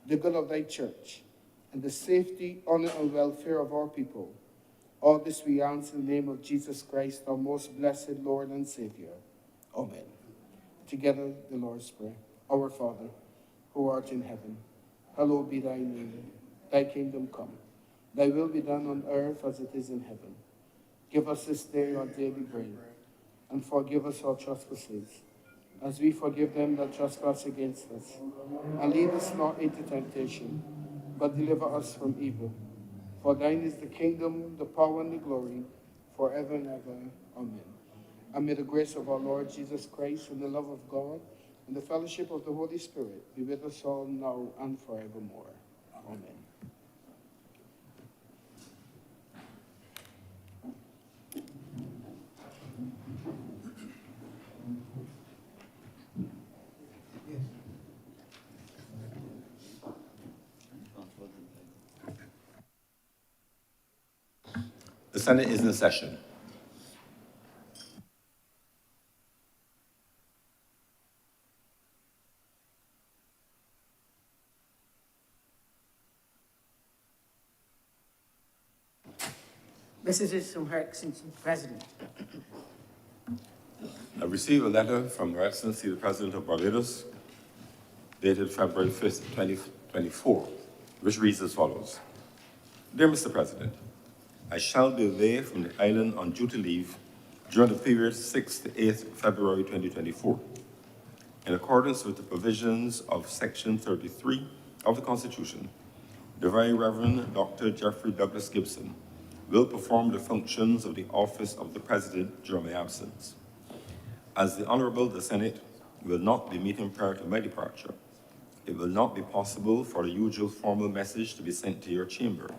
the good of thy church, and the safety, honor, and welfare of our people. All this we ask in the name of Jesus Christ, our most blessed Lord and Savior. Amen. Together, the Lord's Prayer. Our Father, who art in heaven, hallowed be thy name. Thy kingdom come. Thy will be done on earth as it is in heaven. Give us this day our daily bread, and forgive us our trespasses, as we forgive them that trespass against us. And lead us not into temptation, but deliver us from evil. For thine is the kingdom, the power, and the glory, forever and ever. Amen. And may the grace of our Lord Jesus Christ, and the love of God, and the fellowship of the Holy Spirit be with us all now and forevermore. Amen. The Senate is in session. Messages from Her Excellency the President. I received a letter from Her Excellency the President of Barbados, dated February 5th, 2024, which reads as follows. Dear Mr. President, I shall be away from the island on duty leave during the period 6th to 8th February 2024. In accordance with the provisions of Section 33 of the Constitution, the Very Reverend Dr. Jeffrey Douglas Gibson will perform the functions of the office of the President during my absence. As the Honorable the Senate will not be meeting prior to my departure, it will not be possible for the usual formal message to be sent to your chamber.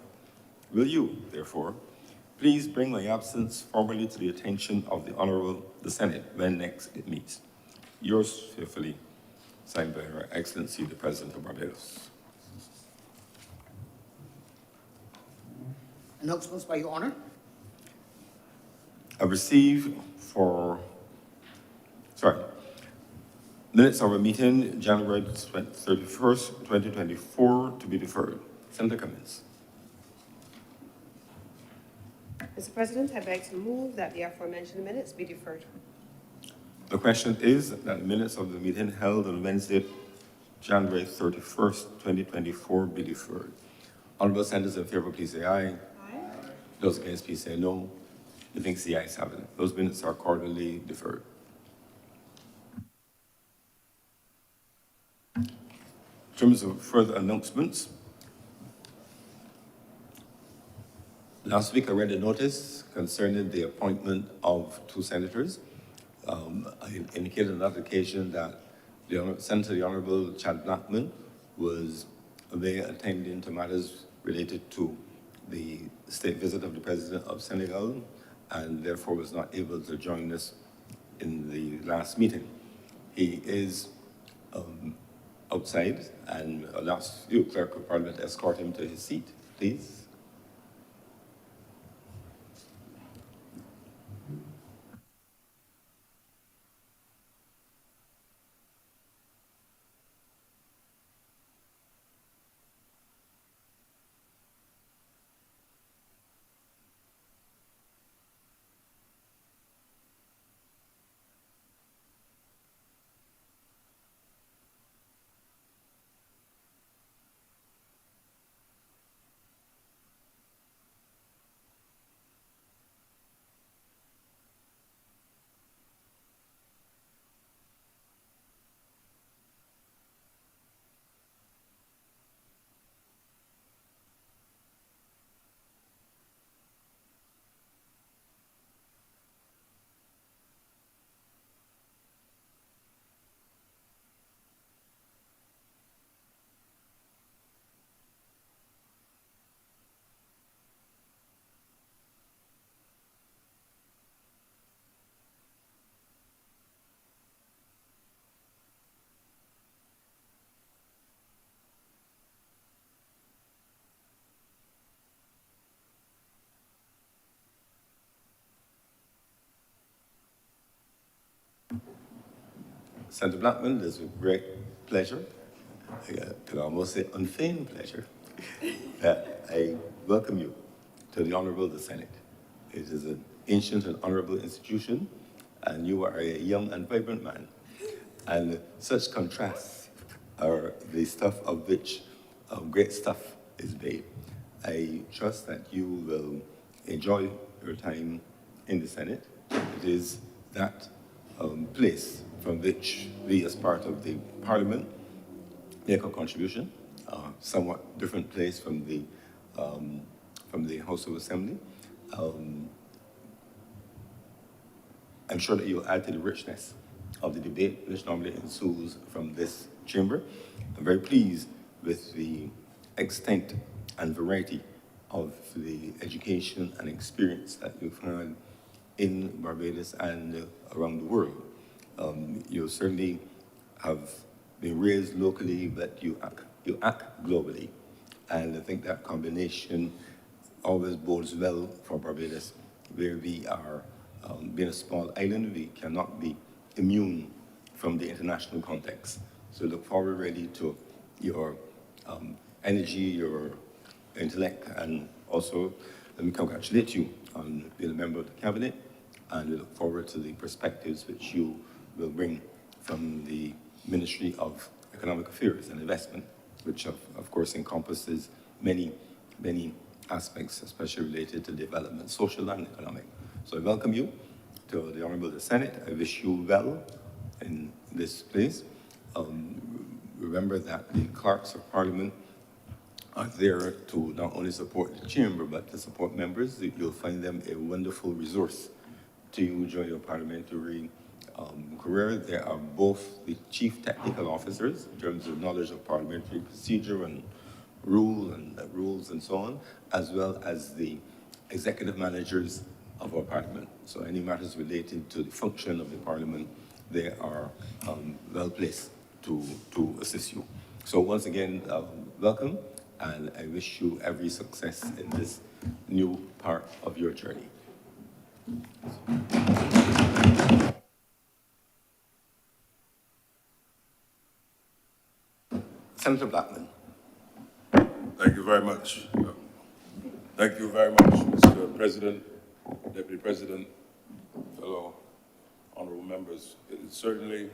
Will you, therefore, please bring my absence formally to the attention of the Honorable the Senate when next it meets? Yours faithfully, signed by Her Excellency the President of Barbados. Announcements by Your Honor. I received minutes of a meeting January 31st, 2024 to be deferred. Senator Cummins. Mr. President, I beg to move that the aforementioned minutes be deferred. The question is that the minutes of the meeting held on Wednesday, January 31st, 2024 be deferred. Honorable senators in favor, please say aye. Aye. Those against, please say no. The think the ayes have it. Those minutes are accordingly deferred. In terms of further announcements, last week I read a notice concerning the appointment of two senators. I indicated on that occasion that Senator the Honorable Chad Blackman was away attending to matters related to the state visit of the President of Senegal, and therefore was not able to join us in the last meeting. He is outside, and I'll ask you, Clerk of Parliament, to escort him to his seat, please. Senator Blackman, it is with great pleasure I can almost say unfeigned pleasure that I welcome you to the Honorable the Senate. It is an ancient and honorable institution, and you are a young and vibrant man. And such contrasts are the stuff of which great stuff is made. I trust that you will enjoy your time in the Senate. It is that place from which we, as part of the Parliament, make a contribution, somewhat different place from the House of Assembly. I'm sure that you'll add to the richness of the debate which normally ensues from this chamber. I'm very pleased with the extent and variety of the education and experience that you've had in Barbados and around the world. You certainly have been raised locally, but you act globally. And I think that combination always bodes well for Barbados, where we are, being a small island, we cannot be immune from the international context. So look forward really to your energy, your intellect, and also let me congratulate you on being a member of the cabinet, and we look forward to the perspectives which you will bring from the Ministry of Economic Affairs and Investment, which of course encompasses many aspects, especially related to development, social and economic. So I welcome you to the Honorable the Senate. I wish you well in this place. Remember that the clerks of Parliament are there to not only support the chamber, but to support members. You'll find them a wonderful resource to you during your parliamentary career. They are both the chief technical officers in terms of knowledge of parliamentary procedure and rules and so on, as well as the executive managers of our parliament. So any matters related to the function of the parliament, they are well placed to assist you. So once again, welcome, and I wish you every success in this new part of your journey. Senator Blackman. Thank you very much. Thank you very much, Mr. President, Deputy President, fellow honorable members. It is certainly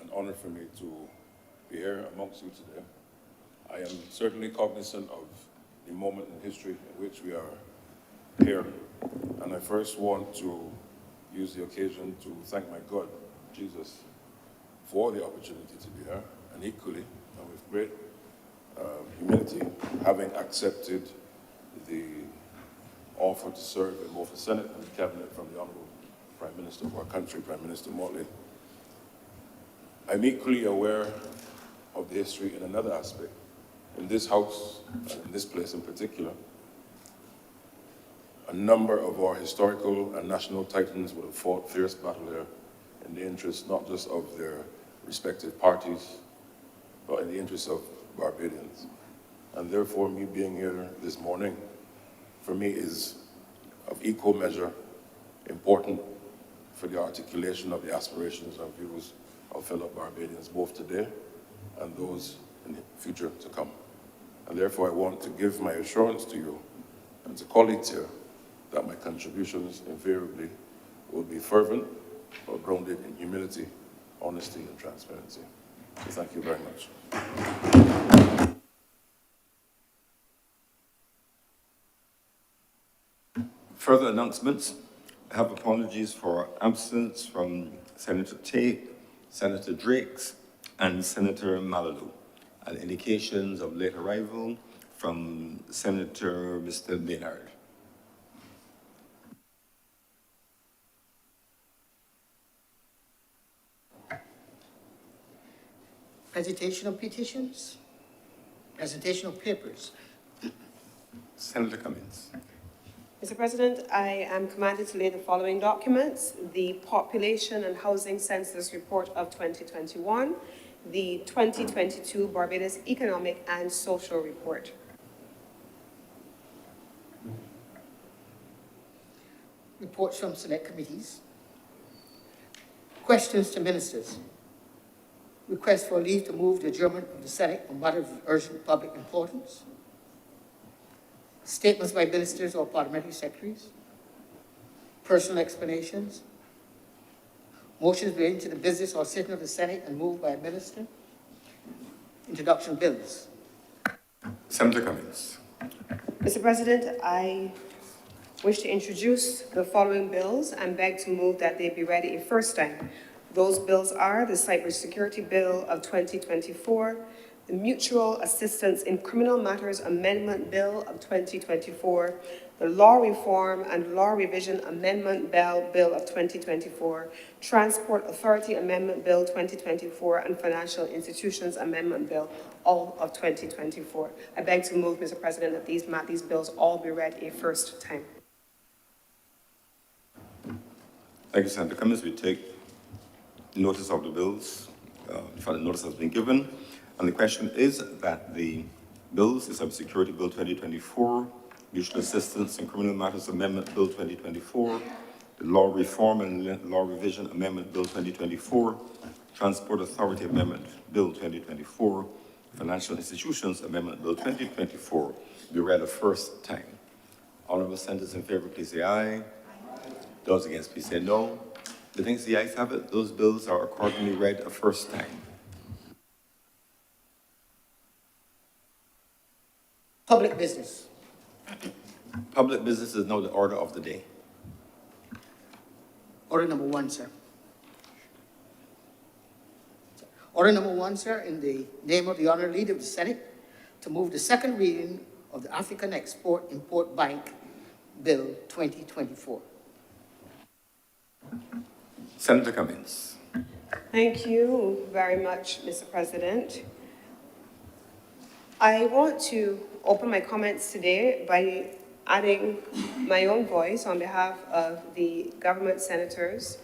an honor for me to be here amongst you today. I am certainly cognizant of the moment in history in which we are here, and I first want to use the occasion to thank my God, Jesus, for the opportunity to be here, and equally, and with great humility, having accepted the offer to serve in both the Senate and the Cabinet from the Honorable Prime Minister of our country, Prime Minister Motley. I'm equally aware of the history in another aspect. In this House, and in this place in particular, a number of our historical and national titans would have fought fierce battle here in the interest not just of their respective parties, but in the interest of Barbadians. And therefore, me being here this morning, for me is of equal measure important for the articulation of the aspirations and views of fellow Barbadians, both today and those in the future to come. And therefore, I want to give my assurance to you and to colleagues here that my contributions invariably will be fervent or grounded in humility, honesty, and transparency. So thank you very much. Further announcements. I have apologies for absence from Senator Tate, Senator Drakes, and Senator Malalu, and indications of late arrival from Senator Mr. Maynard. Presentation of petitions, presentation of papers. Senator Cummins. Mr. President, I am commanded to lay the following documents: the Population and Housing Census Report of 2021, the 2022 Barbados Economic and Social Report. Reports from select committees. Questions to ministers. Request for leave to move the adjournment of the Senate on matters of urgent public importance. Statements by ministers or parliamentary secretaries. Personal explanations. Motions relating to the business or sitting of the Senate and moved by a minister. Introduction bills. Senator Cummings. Mr. President, I wish to introduce the following bills and beg to move that they be read a first time. Those bills are the Cybersecurity Bill of 2024, the Mutual Assistance in Criminal Matters Amendment Bill of 2024, the Law Reform and Law Revision Amendment Bill of 2024, Transport Authority Amendment Bill 2024, and Financial Institutions Amendment Bill, all of 2024. I beg to move, Mr. President, that these bills all be read a first time. Thank you, Senator Cummings. We take notice of the bills. The notice has been given. And the question is that the bills, the Cybersecurity Bill 2024, Mutual Assistance in Criminal Matters Amendment Bill 2024, the Law Reform and Law Revision Amendment Bill 2024, Transport Authority Amendment Bill 2024, Financial Institutions Amendment Bill 2024 be read a first time. Honorable senators in favor, please say aye. Those against, please say no. The things the ayes have it, those bills are accordingly read a first time. Public business. Public business is now the order of the day. Order number one, sir. Order number one, sir, in the name of the Honorable Leader of the Senate, to move the second reading of the African Export-Import Bank Bill 2024. Senator Cummings. Thank you very much, Mr. President. I want to open my comments today by adding my own voice on behalf of the government senators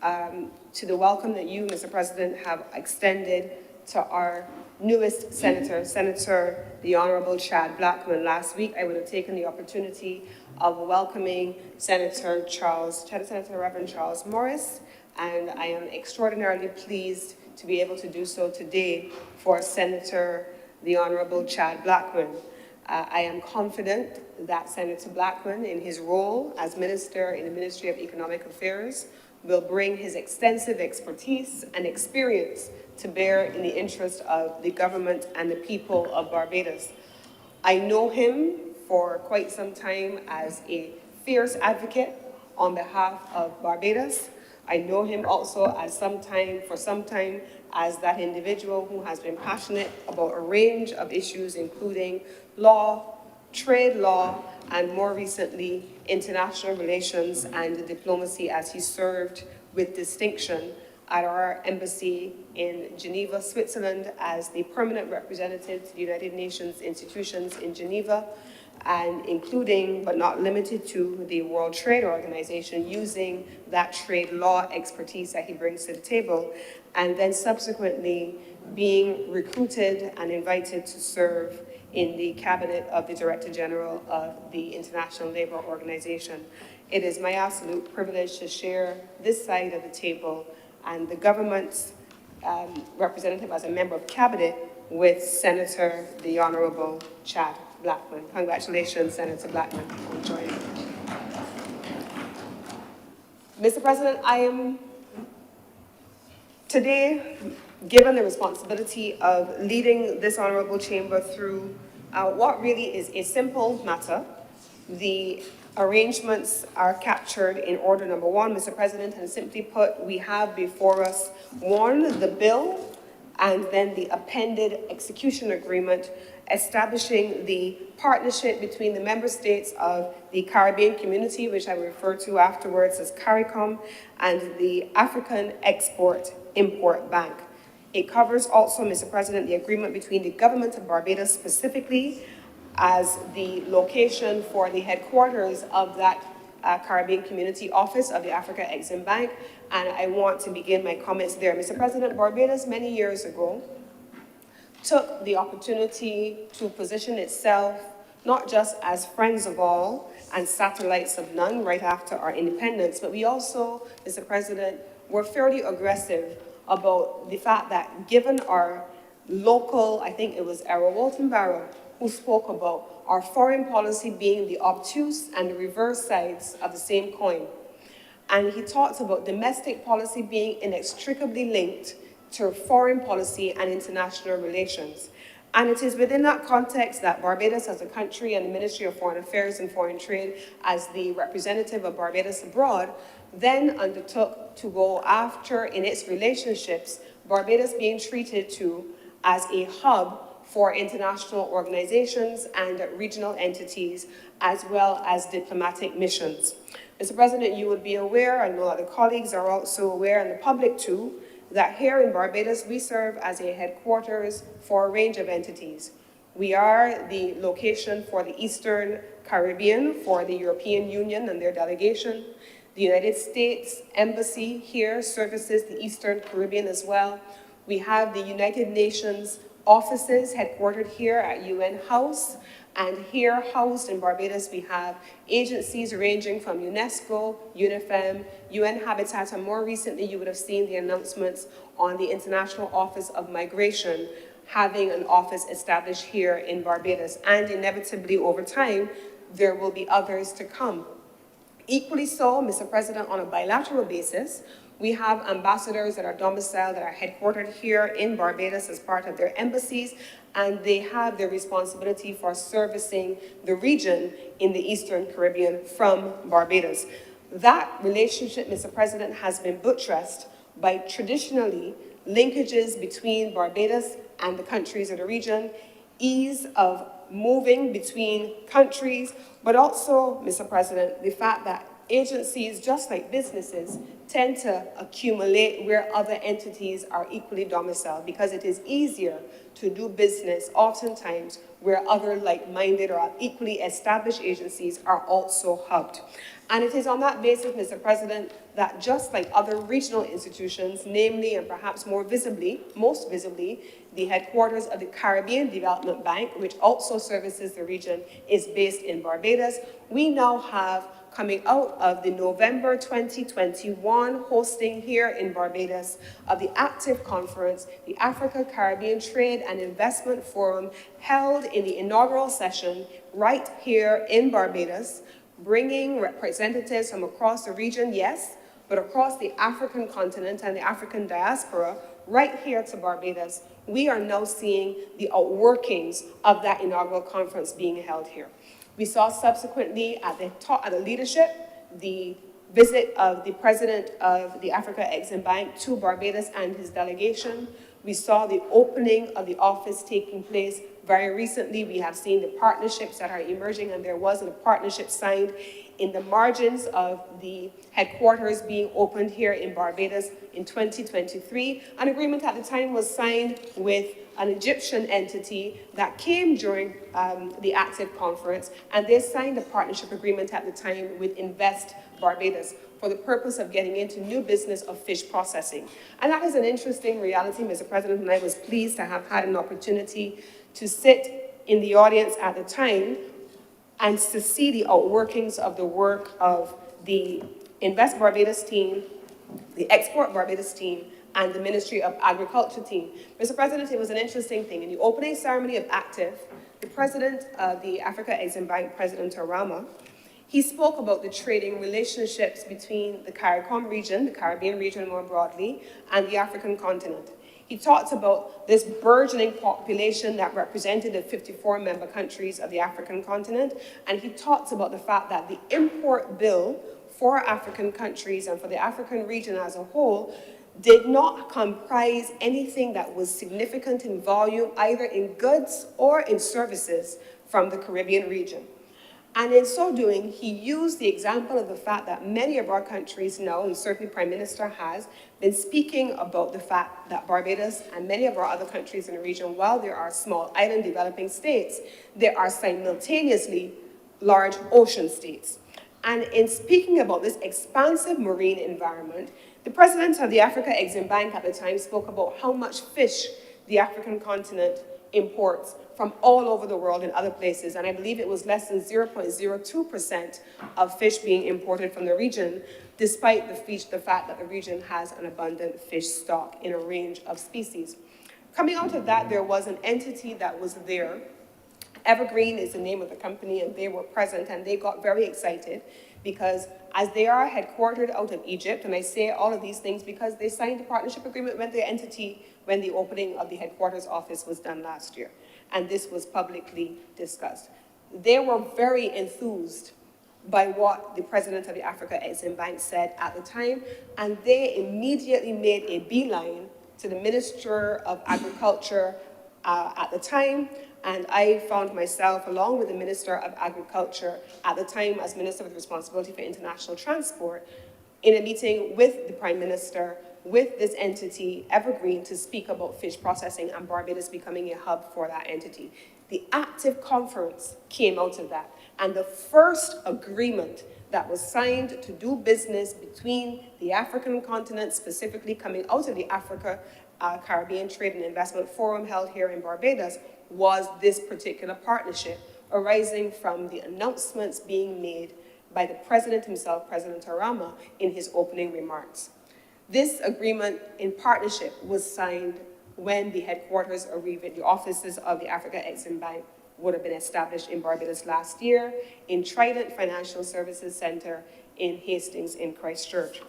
to the welcome that you, Mr. President, have extended to our newest senator, Senator the Honorable Chad Blackman. Last week, I would have taken the opportunity of welcoming Senator Reverend Charles Morris, and I am extraordinarily pleased to be able to do so today for Senator the Honorable Chad Blackman. I am confident that Senator Blackman, in his role as Minister in the Ministry of Economic Affairs, will bring his extensive expertise and experience to bear in the interest of the government and the people of Barbados. I know him for quite some time as a fierce advocate on behalf of Barbados. I know him also as for some time as that individual who has been passionate about a range of issues, including law, trade law, and more recently, international relations and diplomacy, as he served with distinction at our embassy in Geneva, Switzerland, as the permanent representative to the United Nations institutions in Geneva, and including, but not limited to, the World Trade Organization, using that trade law expertise that he brings to the table, and then subsequently being recruited and invited to serve in the cabinet of the Director General of the International Labour Organization. It is my absolute privilege to share this side of the table and the government's representative as a member of cabinet with Senator the Honorable Chad Blackman. Congratulations, Senator Blackman, on joining. Mr. President, I am today given the responsibility of leading this honorable chamber through what really is a simple matter. The arrangements are captured in order number one, Mr. President, and simply put, we have before us, one, the bill, and then the appended execution agreement establishing the partnership between the member states of the Caribbean Community, which I will refer to afterwards as CARICOM, and the African Export-Import Bank. It covers also, Mr. President, the agreement between the government of Barbados specifically as the location for the headquarters of that Caribbean Community Office of the Africa Exim Bank, and I want to begin my comments there. Mr. President, Barbados many years ago took the opportunity to position itself not just as friends of all and satellites of none right after our independence, but we also, Mr. President, were fairly aggressive about the fact that given our local, I think it was Errol Walton Barrow, who spoke about our foreign policy being the obtuse and the reverse sides of the same coin. And he talks about domestic policy being inextricably linked to foreign policy and international relations. And it is within that context that Barbados as a country and the Ministry of Foreign Affairs and Foreign Trade, as the representative of Barbados abroad, then undertook to go after, in its relationships, Barbados being treated to as a hub for international organizations and regional entities, as well as diplomatic missions. Mr. President, you would be aware, I know that the colleagues are also aware, and the public too, that here in Barbados, we serve as a headquarters for a range of entities. We are the location for the Eastern Caribbean, for the European Union and their delegation. The United States Embassy here services the Eastern Caribbean as well. We have the United Nations offices headquartered here at UN House, and here housed in Barbados we have agencies ranging from UNESCO, UNIFEM, UN Habitat, and more recently you would have seen the announcements on the International Office of Migration having an office established here in Barbados, and inevitably over time there will be others to come. Equally so, Mr. President, on a bilateral basis, we have ambassadors that are domiciled, that are headquartered here in Barbados as part of their embassies, and they have their responsibility for servicing the region in the Eastern Caribbean from Barbados. That relationship, Mr. President, has been buttressed by traditionally linkages between Barbados and the countries of the region, ease of moving between countries, but also, Mr. President, the fact that agencies, just like businesses, tend to accumulate where other entities are equally domiciled, because it is easier to do business oftentimes where other like-minded or equally established agencies are also hubbed. And it is on that basis, Mr. President, that just like other regional institutions, namely and perhaps more visibly, most visibly, the headquarters of the Caribbean Development Bank, which also services the region, is based in Barbados, we now have, coming out of the November 2021 hosting here in Barbados of the Active Conference, the Africa Caribbean Trade and Investment Forum, held in the inaugural session right here in Barbados, bringing representatives from across the region, yes, but across the African continent and the African diaspora, right here to Barbados. We are now seeing the outworkings of that inaugural conference being held here. We saw subsequently at the leadership, the visit of the president of the Africa Exim Bank to Barbados and his delegation. We saw the opening of the office taking place very recently. We have seen the partnerships that are emerging, and there was a partnership signed in the margins of the headquarters being opened here in Barbados in 2023. An agreement at the time was signed with an Egyptian entity that came during the Active Conference, and they signed a partnership agreement at the time with Invest Barbados for the purpose of getting into new business of fish processing. And that is an interesting reality, Mr. President, and I was pleased to have had an opportunity to sit in the audience at the time and to see the outworkings of the work of the Invest Barbados team, the Export Barbados team, and the Ministry of Agriculture team. Mr. President, it was an interesting thing. In the opening ceremony of Active, the president of the Africa Exim Bank, President Arama, he spoke about the trading relationships between the CARICOM region, the Caribbean region more broadly, and the African continent. He talked about this burgeoning population that represented the 54 member countries of the African continent, and he talked about the fact that the import bill for African countries and for the African region as a whole did not comprise anything that was significant in volume, either in goods or in services from the Caribbean region. And in so doing, he used the example of the fact that many of our countries now, and certainly Prime Minister has, been speaking about the fact that Barbados and many of our other countries in the region, while there are small island developing states, there are simultaneously large ocean states. And in speaking about this expansive marine environment, the president of the Africa Exim Bank at the time spoke about how much fish the African continent imports from all over the world in other places, and I believe it was less than 0.02% of fish being imported from the region, despite the fact that the region has an abundant fish stock in a range of species. Coming out of that, there was an entity that was there. Evergreen is the name of the company, and they were present, and they got very excited because as they are headquartered out of Egypt, and I say all of these things because they signed a partnership agreement with the entity when the opening of the headquarters office was done last year, and this was publicly discussed. They were very enthused by what the president of the Africa Exim Bank said at the time, and they immediately made a beeline to the Minister of Agriculture at the time, and I found myself, along with the Minister of Agriculture at the time as Minister with responsibility for international transport, in a meeting with the Prime Minister, with this entity, Evergreen, to speak about fish processing and Barbados becoming a hub for that entity. The active conference came out of that, and the first agreement that was signed to do business between the African continent, specifically coming out of the Africa Caribbean Trade and Investment Forum held here in Barbados, was this particular partnership, arising from the announcements being made by the president himself, President Arama, in his opening remarks. This agreement in partnership was signed when the headquarters or the offices of the Africa Exim Bank would have been established in Barbados last year, in Trident Financial Services Center in Hastings in Christchurch.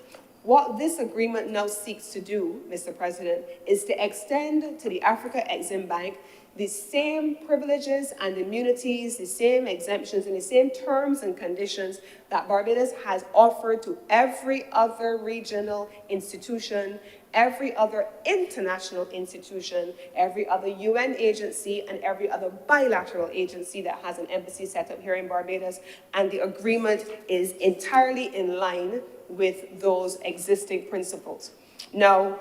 What this agreement now seeks to do, Mr. President, is to extend to the Africa Exim Bank the same privileges and immunities, the same exemptions, and the same terms and conditions that Barbados has offered to every other regional institution, every other international institution, every other UN agency, and every other bilateral agency that has an embassy set up here in Barbados. And the agreement is entirely in line with those existing principles. Now,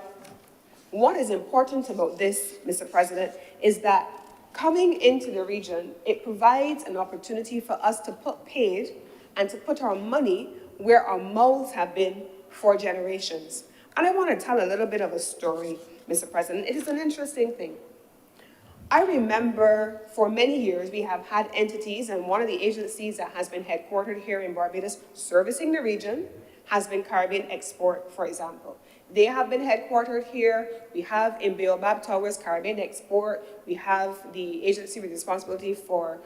what is important about this, Mr. President, is that coming into the region, it provides an opportunity for us to put paid and to put our money where our mouths have been for generations. And I want to tell a little bit of a story, Mr. President. It is an interesting thing. I remember for many years we have had entities, and one of the agencies that has been headquartered here in Barbados servicing the region has been Caribbean Export, for example. They have been headquartered here. We have in Baobab Towers, Caribbean Export. We have the agency with responsibility for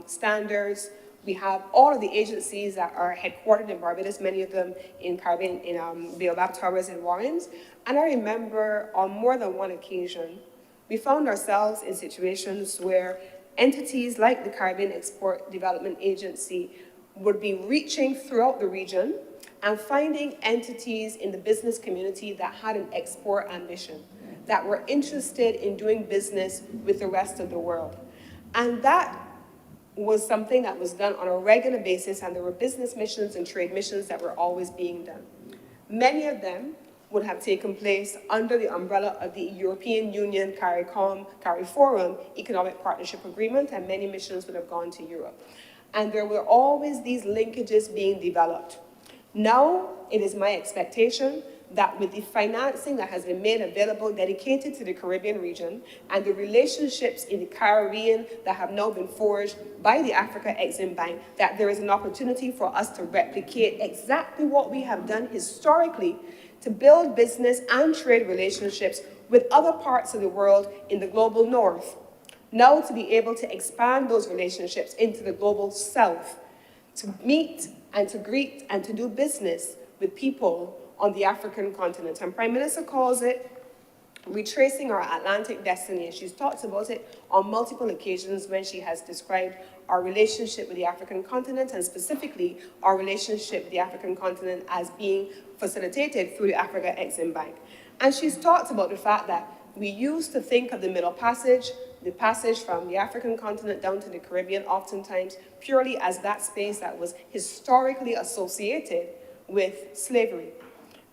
standards. We have all of the agencies that are headquartered in Barbados, many of them in Caribbean, in Baobab Towers and Warrens. And I remember on more than one occasion, we found ourselves in situations where entities like the Caribbean Export Development Agency would be reaching throughout the region and finding entities in the business community that had an export ambition, that were interested in doing business with the rest of the world. And that was something that was done on a regular basis, and there were business missions and trade missions that were always being done. Many of them would have taken place under the umbrella of the European Union CARIFORUM Economic Partnership Agreement, and many missions would have gone to Europe. And there were always these linkages being developed. Now, it is my expectation that with the financing that has been made available dedicated to the Caribbean region and the relationships in the Caribbean that have now been forged by the Africa Exim Bank, that there is an opportunity for us to replicate exactly what we have done historically to build business and trade relationships with other parts of the world in the global north. Now to be able to expand those relationships into the global south, to meet and to greet and to do business with people on the African continent. And Prime Minister calls it retracing our Atlantic destiny. And she's talked about it on multiple occasions when she has described our relationship with the African continent, and specifically our relationship with the African continent as being facilitated through the Africa Exim Bank. And she's talked about the fact that we used to think of the Middle Passage, the passage from the African continent down to the Caribbean, oftentimes purely as that space that was historically associated with slavery,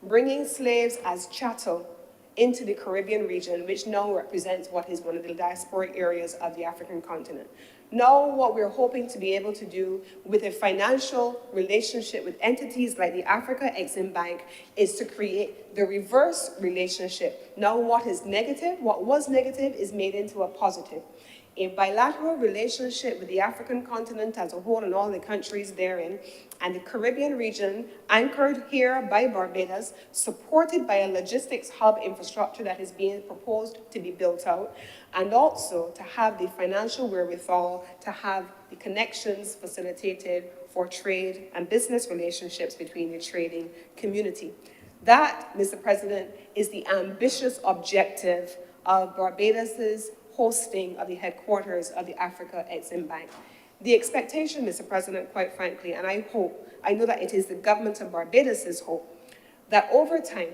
bringing slaves as chattel into the Caribbean region, which now represents what is one of the diasporic areas of the African continent. Now, what we're hoping to be able to do with a financial relationship with entities like the Africa Exim Bank is to create the reverse relationship. Now, what is negative, what was negative, is made into a positive. a bilateral relationship with the African continent as a whole and all the countries therein, and the Caribbean region, anchored here by Barbados, supported by a logistics hub infrastructure that is being proposed to be built out, and also to have the financial wherewithal to have the connections facilitated for trade and business relationships between the trading community. That, Mr. President, is the ambitious objective of Barbados's hosting of the headquarters of the Africa Exim Bank. The expectation, Mr. President, quite frankly, and I know that it is the government of Barbados's hope, that over time,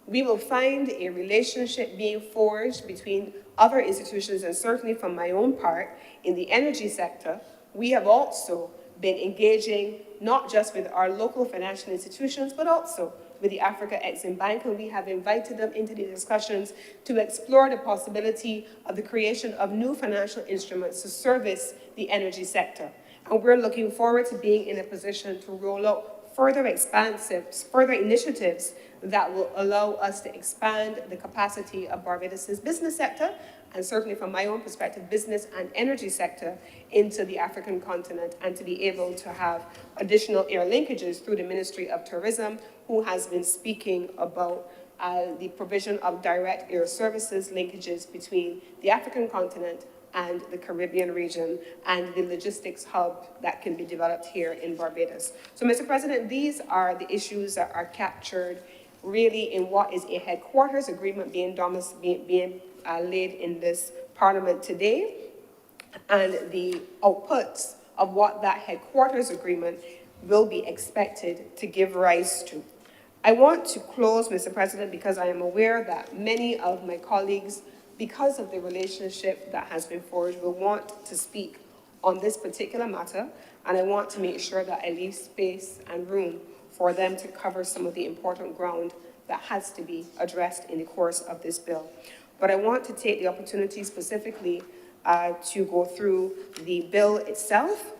we will find a relationship being forged between other institutions, and certainly from my own part, in the energy sector, we have also been engaging not just with our local financial institutions, but also with the Africa Exim Bank, and we have invited them into the discussions to explore the possibility of the creation of new financial instruments to service the energy sector. And we're looking forward to being in a position to roll out further initiatives that will allow us to expand the capacity of Barbados's business sector, and certainly from my own perspective, business and energy sector into the African continent, and to be able to have additional air linkages through the Ministry of Tourism, who has been speaking about the provision of direct air services linkages between the African continent and the Caribbean region, and the logistics hub that can be developed here in Barbados. So, Mr. President, these are the issues that are captured really in what is a headquarters agreement being laid in this Parliament today, and the outputs of what that headquarters agreement will be expected to give rise to. I want to close, Mr. President, because I am aware that many of my colleagues, because of the relationship that has been forged, will want to speak on this particular matter, and I want to make sure that I leave space and room for them to cover some of the important ground that has to be addressed in the course of this bill. But I want to take the opportunity specifically to go through the bill itself.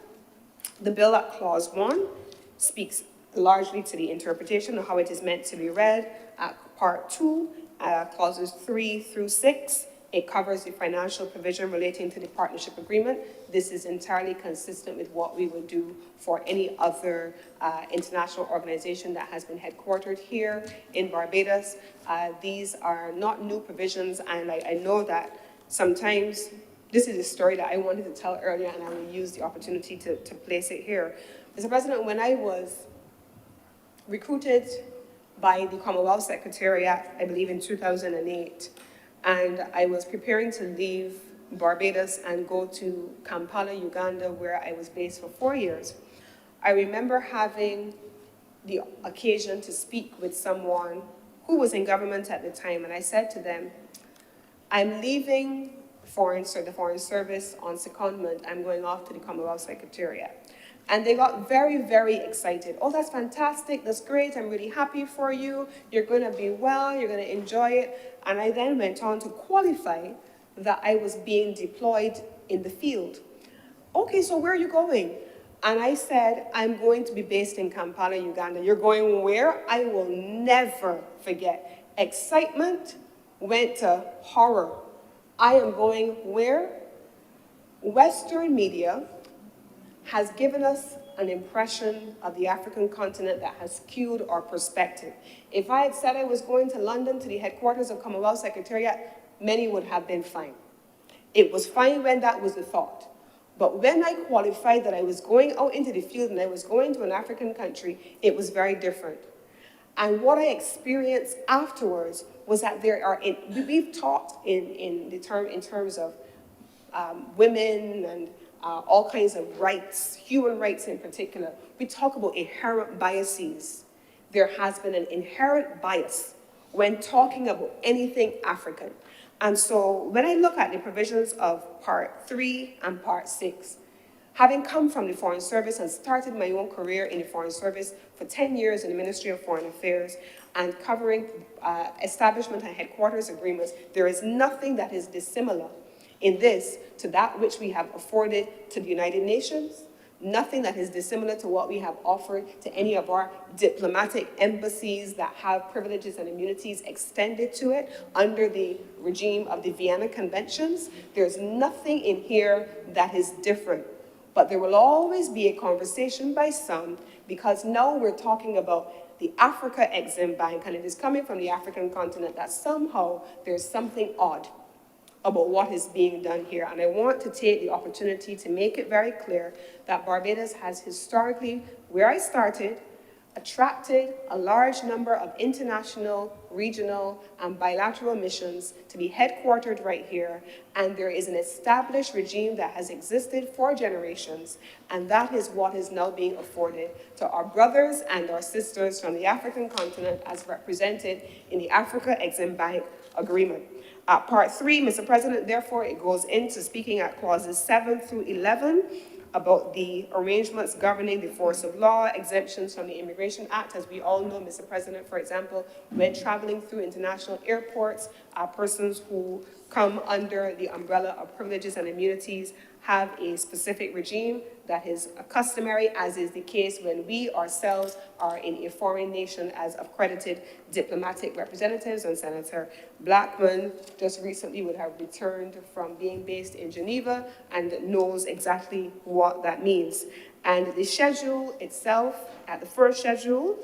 The bill at Clause 1 speaks largely to the interpretation of how it is meant to be read. At Part 2, Clauses 3 through 6, it covers the financial provision relating to the partnership agreement. This is entirely consistent with what we would do for any other international organization that has been headquartered here in Barbados. These are not new provisions, and I know that sometimes this is a story that I wanted to tell earlier, and I will use the opportunity to place it here. Mr. President, when I was recruited by the Commonwealth Secretariat, I believe in 2008, and I was preparing to leave Barbados and go to Kampala, Uganda, where I was based for 4 years. I remember having the occasion to speak with someone who was in government at the time, and I said to them, I'm leaving the Foreign Service on secondment. I'm going off to the Commonwealth Secretariat. And they got very, very excited. Oh, that's fantastic. That's great. I'm really happy for you. You're going to be well. You're going to enjoy it. And I then went on to qualify that I was being deployed in the field. Okay, so where are you going? And I said, I'm going to be based in Kampala, Uganda. You're going where? I will never forget. Excitement went to horror. I am going where? Western media has given us an impression of the African continent that has skewed our perspective. If I had said I was going to London to the headquarters of Commonwealth Secretariat, many would have been fine. It was fine when that was the thought. But when I qualified that I was going out into the field and I was going to an African country, it was very different. And what I experienced afterwards was that we've talked in terms of women and all kinds of rights, human rights in particular. We talk about inherent biases. There has been an inherent bias when talking about anything African. And so when I look at the provisions of Part 3 and Part 6, having come from the Foreign Service and started my own career in the Foreign Service for 10 years in the Ministry of Foreign Affairs and covering establishment and headquarters agreements, there is nothing that is dissimilar in this to that which we have afforded to the United Nations, Nothing that is dissimilar to what we have offered to any of our diplomatic embassies that have privileges and immunities extended to it under the regime of the Vienna Conventions. There's nothing in here that is different. But there will always be a conversation by some, because now we're talking about the Africa Exim Bank, and it is coming from the African continent, that somehow there's something odd about what is being done here. And I want to take the opportunity to make it very clear that Barbados has historically, where I started, attracted a large number of international, regional, and bilateral missions to be headquartered right here. And there is an established regime that has existed for generations, and that is what is now being afforded to our brothers and our sisters from the African continent as represented in the Africa Exim Bank Agreement. Part 3, Mr. President, therefore, it goes into speaking at clauses 7 through 11 about the arrangements governing the force of law, exemptions from the Immigration Act. As we all know, Mr. President, for example, when traveling through international airports, persons who come under the umbrella of privileges and immunities have a specific regime that is customary, as is the case when we ourselves are in a foreign nation as accredited diplomatic representatives. And Senator Blackman just recently would have returned from being based in Geneva and knows exactly what that means. And the schedule itself, at the first schedule,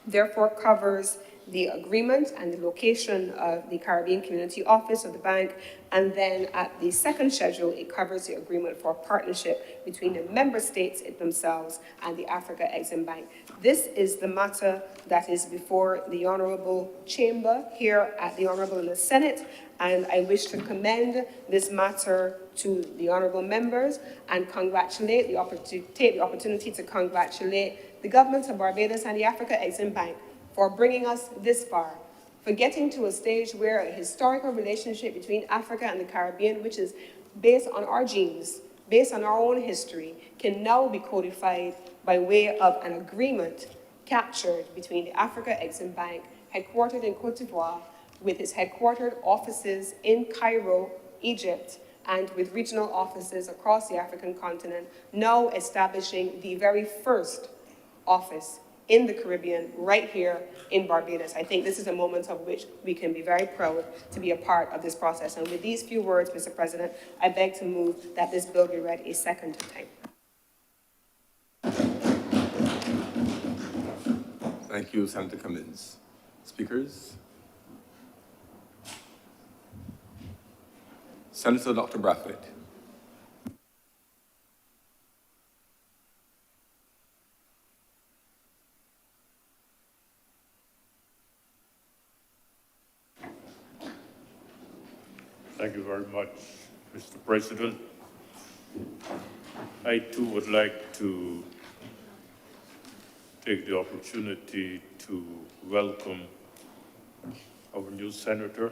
therefore covers the agreement and the location of the Caribbean Community Office of the bank. And then at the second schedule, it covers the agreement for partnership between the member states themselves and the Africa Exim Bank. This is the matter that is before the Honorable Chamber here at the Honorable in the Senate. And I wish to commend this matter to the honorable members and take the opportunity to congratulate the government of Barbados and the Africa Exim Bank for bringing us this far, for getting to a stage where a historical relationship between Africa and the Caribbean, which is based on our genes, based on our own history, can now be codified by way of an agreement captured between the Africa Exim Bank, headquartered in Cote d'Ivoire, with its headquartered offices in Cairo, Egypt, and with regional offices across the African continent, now establishing the very first office in the Caribbean, right here in Barbados. I think this is a moment of which we can be very proud to be a part of this process. And with these few words, Mr. President, I beg to move that this bill be read a second time. Thank you, Senator Cummins. Speakers? Senator Dr. Brathwaite. Thank you very much, Mr. President. I too would like to take the opportunity to welcome our new senator.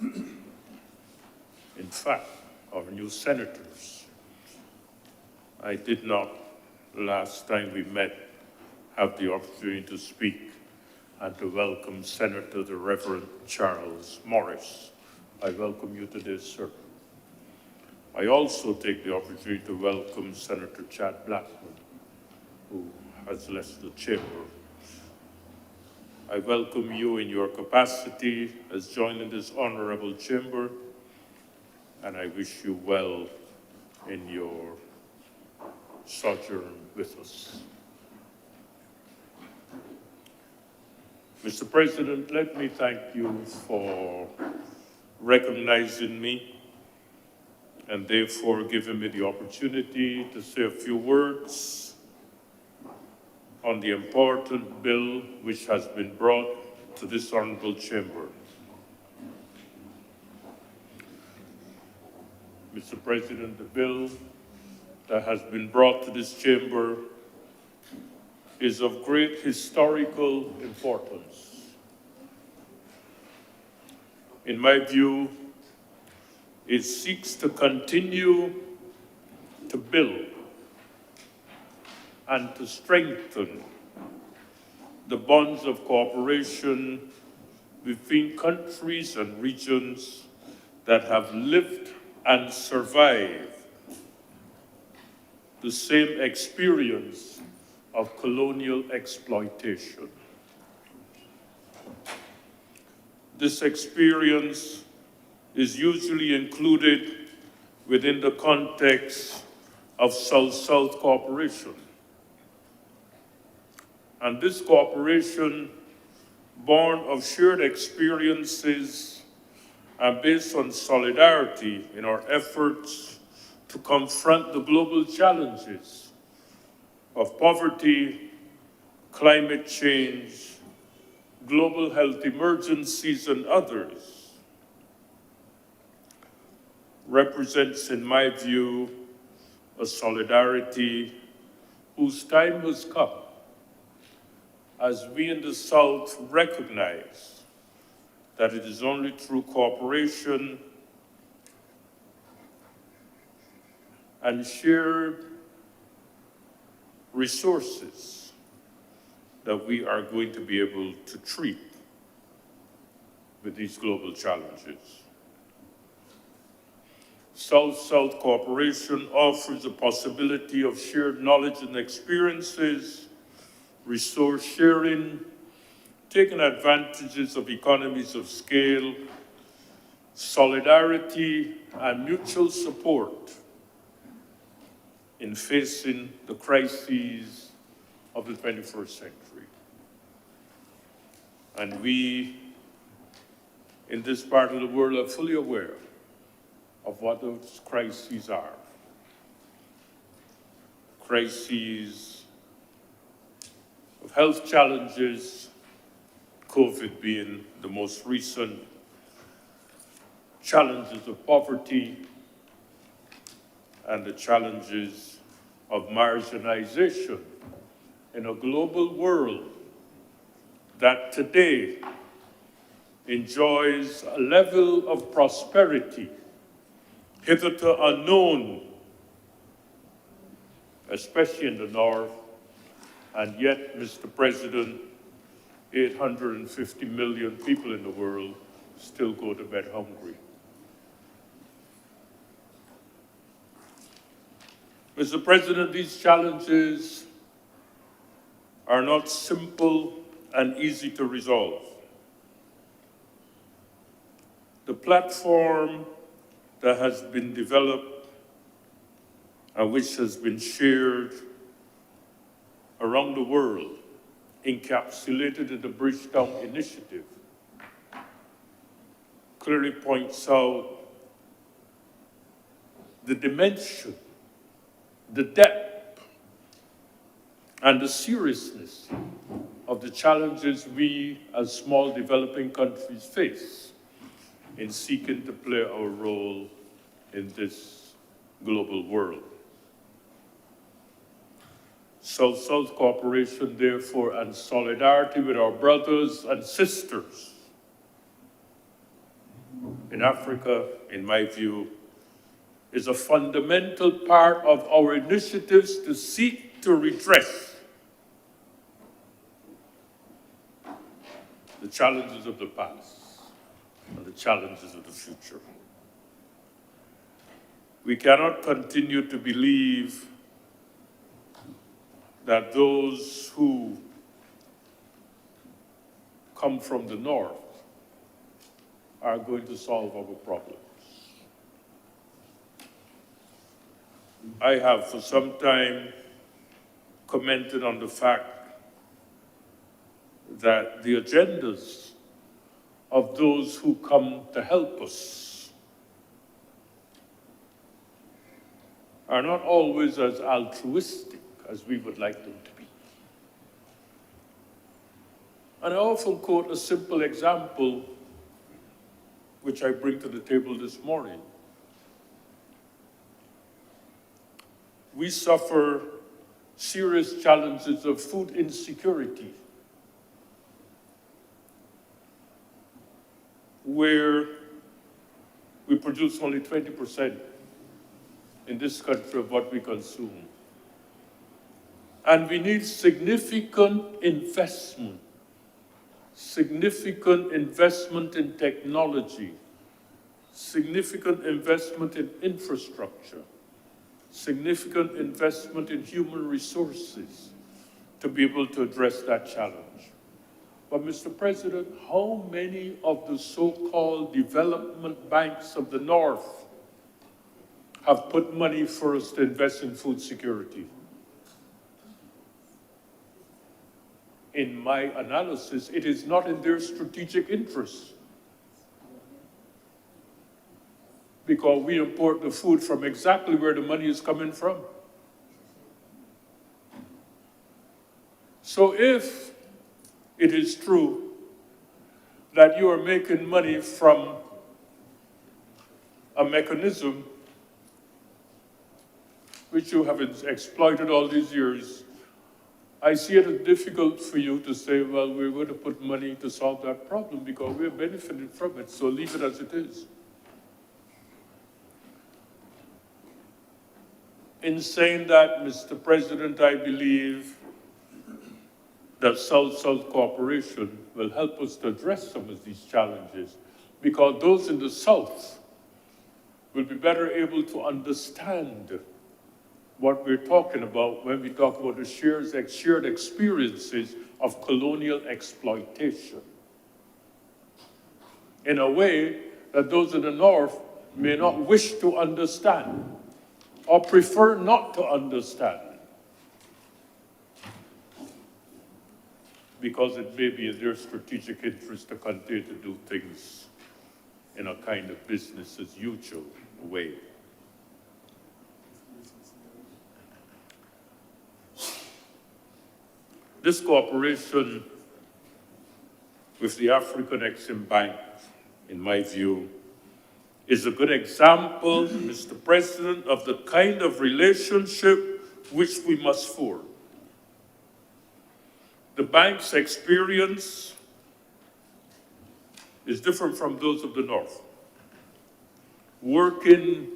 In fact, our new senators. I did not, last time we met, have the opportunity to speak and to welcome Senator the Reverend Charles Morris. I welcome you to this, sir. I also take the opportunity to welcome Senator Chad Blackman, who has left the chamber. I welcome you in your capacity as joining this honorable chamber, and I wish you well in your sojourn with us. Mr. President, let me thank you for recognizing me and therefore giving me the opportunity to say a few words on the important bill which has been brought to this honorable chamber. Mr. President, the bill that has been brought to this chamber is of great historical importance. In my view, it seeks to continue to build and to strengthen the bonds of cooperation between countries and regions that have lived and survived the same experience of colonial exploitation. This experience is usually included within the context of South-South cooperation. And this cooperation, born of shared experiences and based on solidarity in our efforts to confront the global challenges of poverty, climate change, global health emergencies, and others, represents, in my view, a solidarity whose time has come, as we in the South recognize that it is only through cooperation and shared resources that we are going to be able to treat with these global challenges. South-South cooperation offers a possibility of shared knowledge and experiences, resource sharing, taking advantages of economies of scale, solidarity, and mutual support in facing the crises of the 21st century. And we, in this part of the world, are fully aware of what those crises are. Crises of health challenges, COVID being the most recent, challenges of poverty, and the challenges of marginalization in a global world that today enjoys a level of prosperity hitherto unknown, especially in the North, and yet, Mr. President, 850 million people in the world still go to bed hungry. Mr. President, these challenges are not simple and easy to resolve. The platform that has been developed and which has been shared around the world, encapsulated in the Bridgetown Initiative, clearly points out the dimension, the depth, and the seriousness of the challenges we as small developing countries face in seeking to play our role in this global world. South-South cooperation, therefore, and solidarity with our brothers and sisters in Africa, in my view, is a fundamental part of our initiatives to seek to redress the challenges of the past and the challenges of the future. We cannot continue to believe that those who come from the North are going to solve our problems. I have for some time commented on the fact that the agendas of those who come to help us are not always as altruistic as we would like them to be. And I often quote a simple example which I bring to the table this morning. We suffer serious challenges of food insecurity, where we produce only 20% in this country of what we consume. And we need significant investment in technology, significant investment in infrastructure, significant investment in human resources to be able to address that challenge. But Mr. President, how many of the so-called development banks of the North have put money for us to invest in food security? In my analysis, it is not in their strategic interest, because we import the food from exactly where the money is coming from. So if it is true that you are making money from a mechanism which you have exploited all these years, I see it as difficult for you to say, well, we're going to put money to solve that problem because we're benefiting from it, so leave it as it is. In saying that, Mr. President, I believe that South-South cooperation will help us to address some of these challenges, because those in the South will be better able to understand what we're talking about when we talk about the shared experiences of colonial exploitation, in a way that those in the North may not wish to understand or prefer not to understand, because it may be in their strategic interest to continue to do things in a kind of business as usual way. This cooperation with the African Exim Bank, in my view, is a good example, Mr. President, of the kind of relationship which we must form. The bank's experience is different from those of the North. Working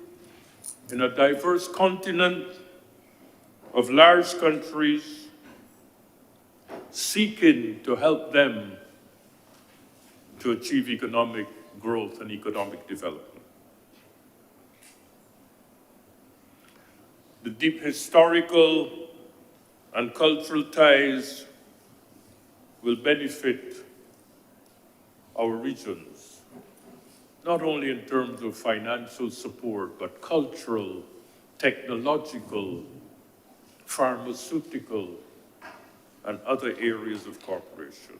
in a diverse continent of large countries, seeking to help them to achieve economic growth and economic development. The deep historical and cultural ties will benefit our regions, not only in terms of financial support, but cultural, technological, pharmaceutical, and other areas of cooperation.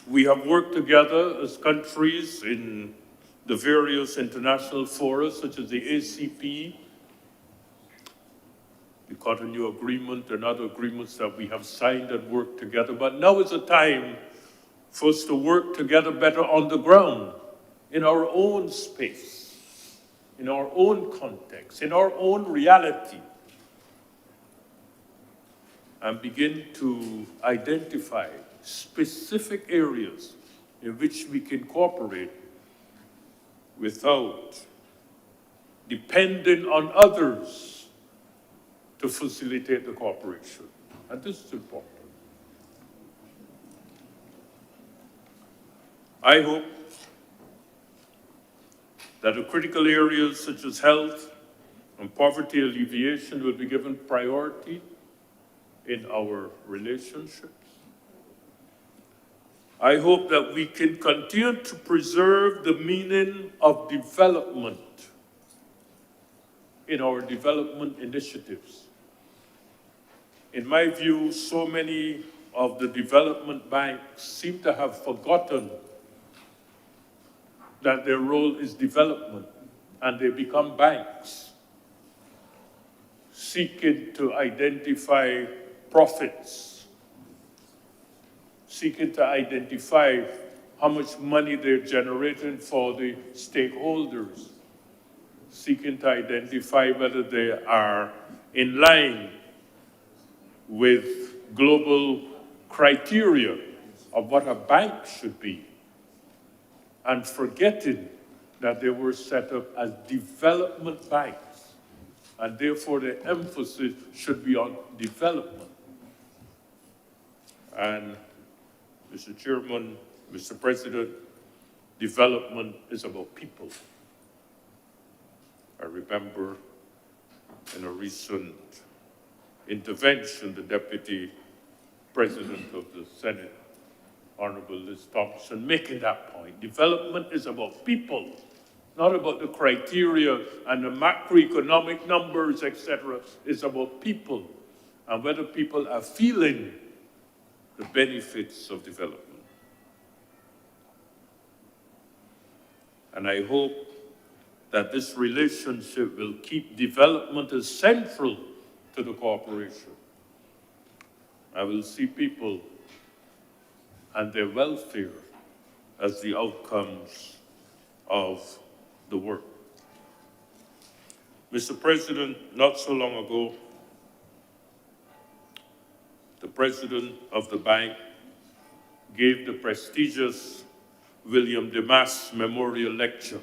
We have worked together as countries in the various international fora, such as the ACP, the Cotonou Agreement, and other agreements that we have signed and worked together. But now is the time for us to work together better on the ground, in our own space, in our own context, in our own reality, and begin to identify specific areas in which we can cooperate without depending on others to facilitate the cooperation. And this is important. I hope that the critical areas such as health and poverty alleviation will be given priority in our relationships. I hope that we can continue to preserve the meaning of development in our development initiatives. In my view, so many of the development banks seem to have forgotten that their role is development, and they become banks seeking to identify profits, seeking to identify how much money they're generating for the stakeholders, seeking to identify whether they are in line with global criteria of what a bank should be, and forgetting that they were set up as development banks, and therefore the emphasis should be on development. And Mr. Chairman, Mr. President, development is about people. I remember in a recent intervention, the Deputy President of the Senate, Honorable Liz Thompson, making that point. Development is about people, not about the criteria and the macroeconomic numbers, etc. It's about people and whether people are feeling the benefits of development. And I hope that this relationship will keep development as central to the cooperation. I will see people and their welfare as the outcomes of the work. Mr. President, not so long ago, the president of the bank gave the prestigious William Demas Memorial Lecture.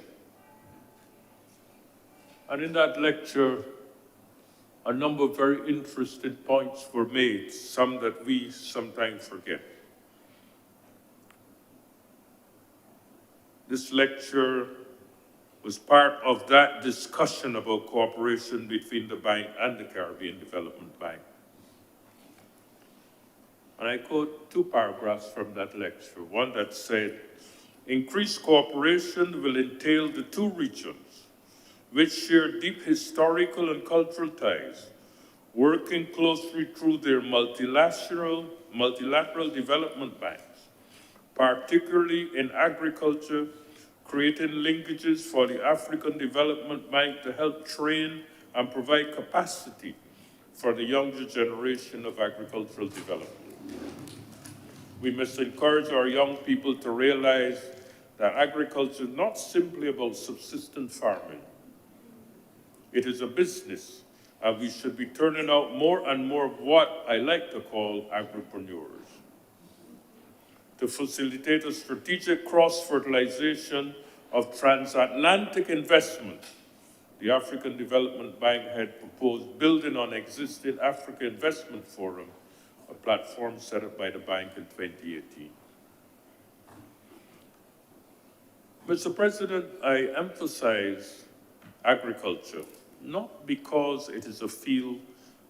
And in that lecture, a number of very interesting points were made, some that we sometimes forget. This lecture was part of that discussion about cooperation between the bank and the Caribbean Development Bank. And I quote two paragraphs from that lecture. One that said, increased cooperation will entail the two regions, which share deep historical and cultural ties, working closely through their multilateral development banks, particularly in agriculture, creating linkages for the African Development Bank to help train and provide capacity for the younger generation of agricultural development. We must encourage our young people to realize that agriculture is not simply about subsistence farming. It is a business, and we should be turning out more and more of what I like to call agripreneurs. To facilitate a strategic cross-fertilization of transatlantic investment, the African Development Bank had proposed building on existing Africa Investment Forum, a platform set up by the bank in 2018. Mr. President, I emphasize agriculture, not because it is a field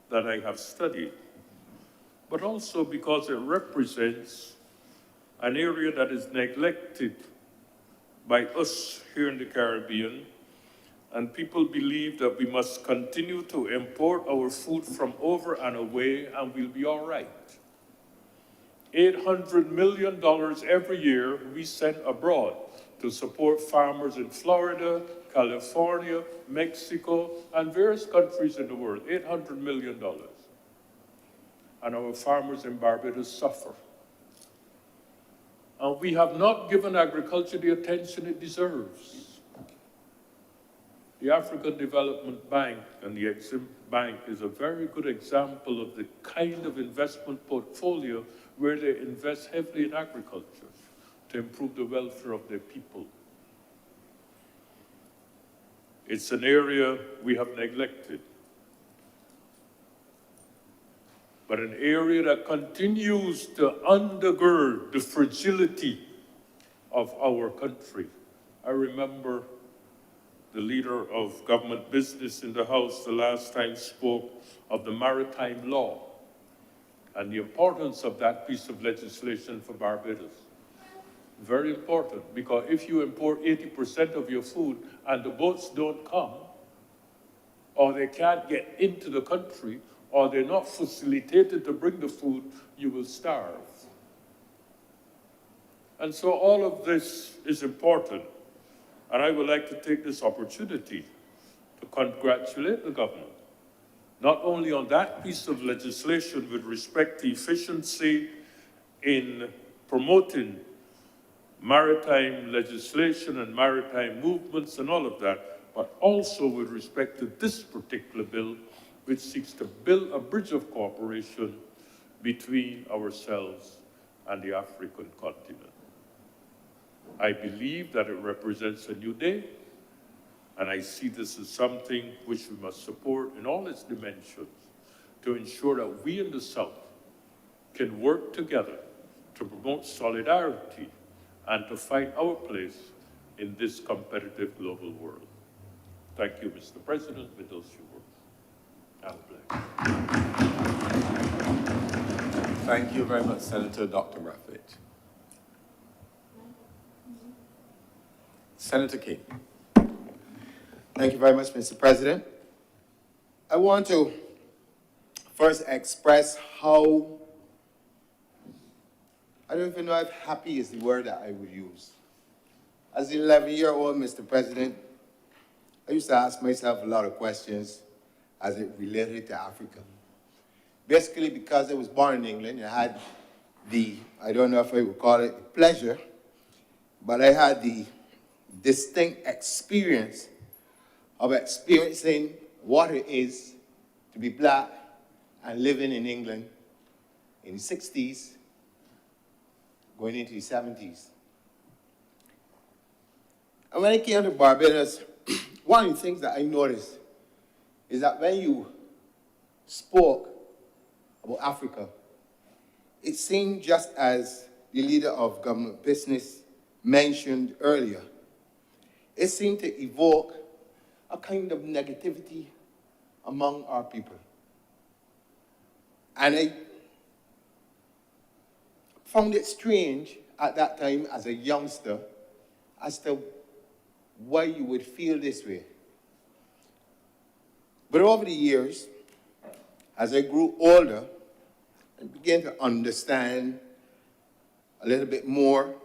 that I have studied, but also because it represents an area that is neglected by us here in the Caribbean, and people believe that we must continue to import our food from over and away and we'll be all right. $800 million every year we send abroad to support farmers in Florida, California, Mexico, and various countries in the world, $800 million. And our farmers in Barbados suffer. And we have not given agriculture the attention it deserves. The African Development Bank and the Exim Bank is a very good example of the kind of investment portfolio where they invest heavily in agriculture to improve the welfare of their people. It's an area we have neglected, but an area that continues to undergird the fragility of our country. I remember the leader of government business in the House the last time spoke of the maritime law and the importance of that piece of legislation for Barbados. Very important, because if you import 80% of your food and the boats don't come, or they can't get into the country, or they're not facilitated to bring the food, you will starve. And so all of this is important. And I would like to take this opportunity to congratulate the government, not only on that piece of legislation with respect to efficiency in promoting maritime legislation and maritime movements and all of that, but also with respect to this particular bill, which seeks to build a bridge of cooperation between ourselves and the African continent. I believe that it represents a new day, and I see this as something which we must support in all its dimensions to ensure that we in the South can work together to promote solidarity and to find our place in this competitive global world. Thank you, Mr. President. With those few words, God bless. Thank you very much, Senator Dr. Raffet. Senator King. Thank you very much, Mr. President. I want to first express how, I don't even know if happy is the word that I would use. As an 11-year-old, Mr. President, I used to ask myself a lot of questions as it related to Africa. Basically, because I was born in England, I had the, I don't know if I would call it the pleasure, but I had the distinct experience of experiencing what it is to be black and living in England in the 60s, going into the 70s. And when I came to Barbados, one of the things that I noticed is that when you spoke about Africa, it seemed, just as the leader of government business mentioned earlier, it seemed to evoke a kind of negativity among our people. And I found it strange at that time as a youngster as to why you would feel this way. But over the years, as I grew older, I began to understand a little bit more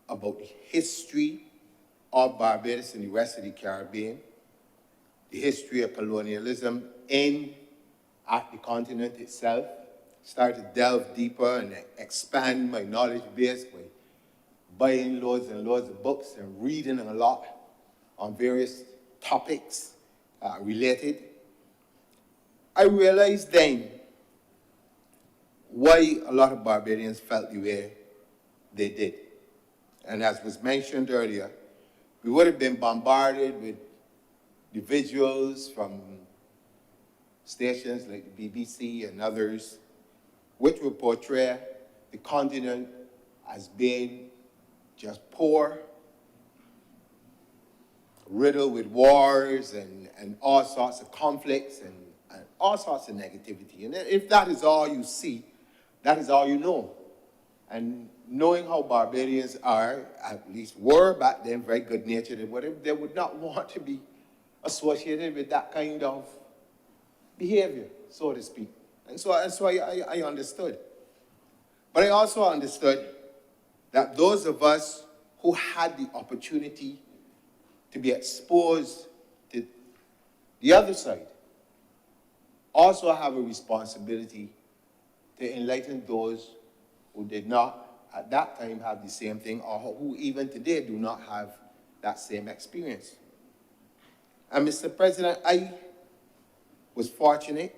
about the history of Barbados and the rest of the Caribbean, the history of colonialism at the continent itself. Started to delve deeper and expand my knowledge base by buying loads and loads of books and reading a lot on various topics related. I realized then why a lot of Barbadians felt the way they did. And as was mentioned earlier, we would have been bombarded with the visuals from stations like the BBC and others, which would portray the continent as being just poor, riddled with wars and all sorts of conflicts and all sorts of negativity. And if that is all you see, that is all you know. And knowing how Barbadians are, at least were back then, very good-natured, they would not want to be associated with that kind of behavior, so to speak. And so I understood. But I also understood that those of us who had the opportunity to be exposed to the other side also have a responsibility to enlighten those who did not at that time have the same thing, or who even today do not have that same experience. And Mr. President, I was fortunate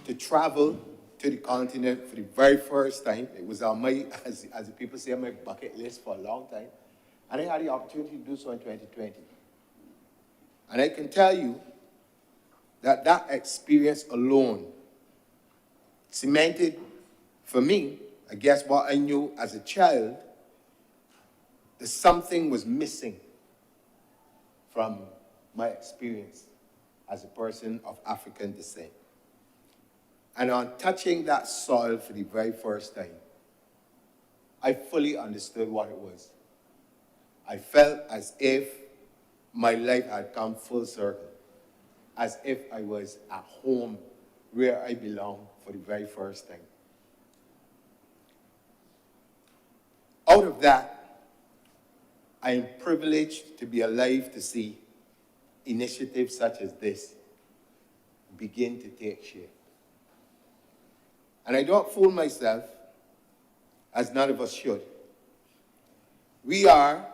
to travel to the continent for the very first time. It was on my, as the people say, on my bucket list for a long time. And I had the opportunity to do so in 2020. And I can tell you that that experience alone cemented for me, I guess what I knew as a child, that something was missing from my experience as a person of African descent. And on touching that soil for the very first time, I fully understood what it was. I felt as if my life had come full circle, as if I was at home where I belong for the very first time. Out of that, I am privileged to be alive to see initiatives such as this begin to take shape. And I don't fool myself, as none of us should. We are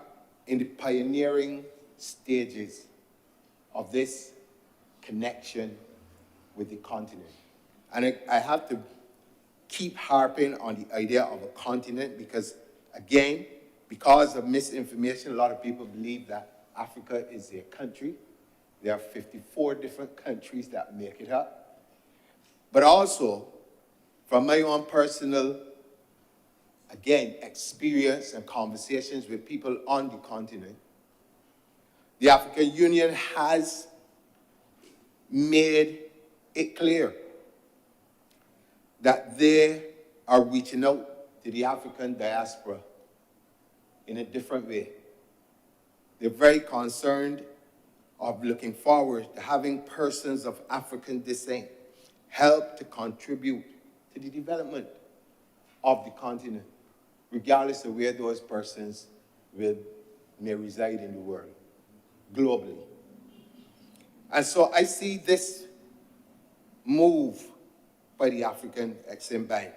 in the pioneering stages of this connection with the continent. And I have to keep harping on the idea of a continent because, again, because of misinformation, a lot of people believe that Africa is a country. There are 54 different countries that make it up. But also, from my own personal, again, experience and conversations with people on the continent, the African Union has made it clear that they are reaching out to the African diaspora in a different way. They're very concerned of looking forward to having persons of African descent help to contribute to the development of the continent, regardless of where those persons may reside in the world, globally. And so I see this move by the African Exim Bank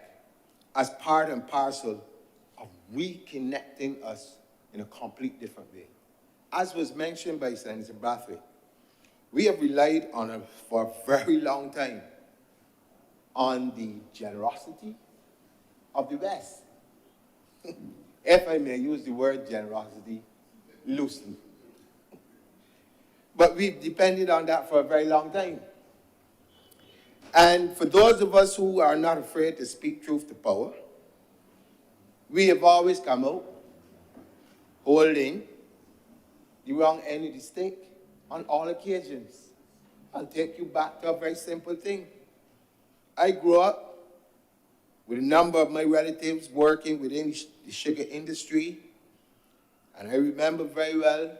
as part and parcel of reconnecting us in a complete different way. As was mentioned by Senator Brathwaite, we have relied on for a very long time on the generosity of the West. If I may use the word generosity loosely. But we've depended on that for a very long time. And for those of us who are not afraid to speak truth to power, we have always come out holding the wrong end of the stick on all occasions. I'll take you back to a very simple thing. I grew up with a number of my relatives working within the sugar industry, and I remember very well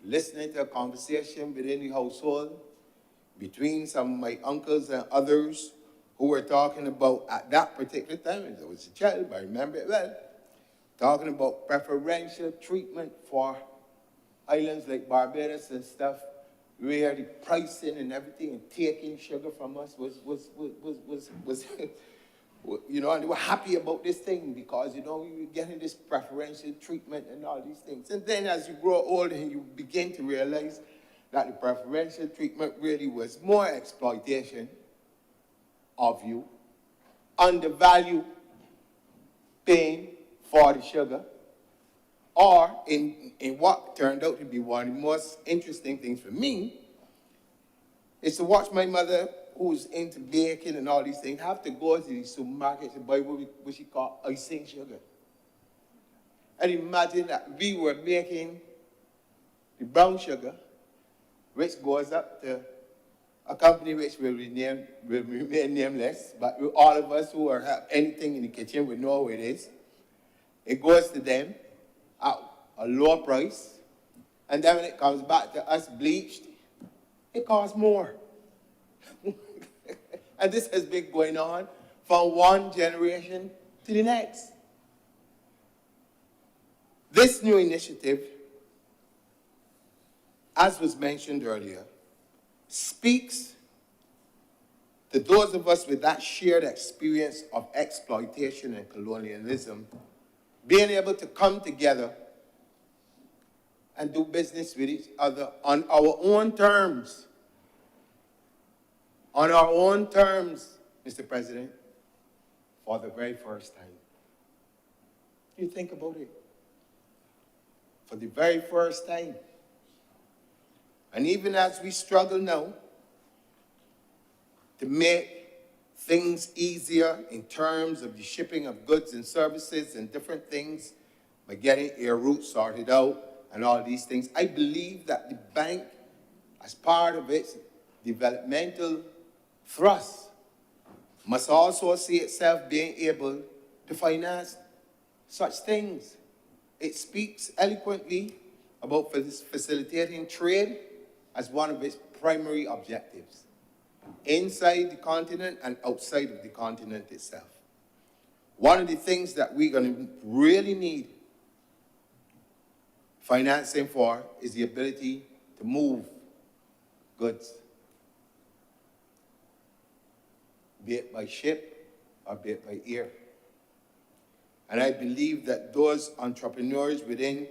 listening to a conversation within the household between some of my uncles and others who were talking about, at that particular time, I was a child, but I remember it well, talking about preferential treatment for islands like Barbados and stuff, where the pricing and everything and taking sugar from us was you know, and they were happy about this thing because, you know, you were getting this preferential treatment and all these things. And then as you grow older, you begin to realize that the preferential treatment really was more exploitation of you, undervalue paying for the sugar, or in what turned out to be one of the most interesting things for me, is to watch my mother, who's into baking and all these things, have to go to the supermarket to buy what she called icing sugar. And imagine that we were making the brown sugar, which goes up to a company which will remain nameless, but all of us who have anything in the kitchen will know who it is. It goes to them at a lower price, and then when it comes back to us bleached, it costs more. And this has been going on from one generation to the next. This new initiative, as was mentioned earlier, speaks to those of us with that shared experience of exploitation and colonialism, being able to come together and do business with each other on our own terms. On our own terms, Mr. President, for the very first time. You think about it. For the very first time. And even as we struggle now to make things easier in terms of the shipping of goods and services and different things, by getting air routes sorted out and all these things, I believe that the bank, as part of its developmental thrust, must also see itself being able to finance such things. It speaks eloquently about facilitating trade as one of its primary objectives, inside the continent and outside of the continent itself. One of the things that we're going to really need financing for is the ability to move goods, be it by ship or be it by air. And I believe that those entrepreneurs within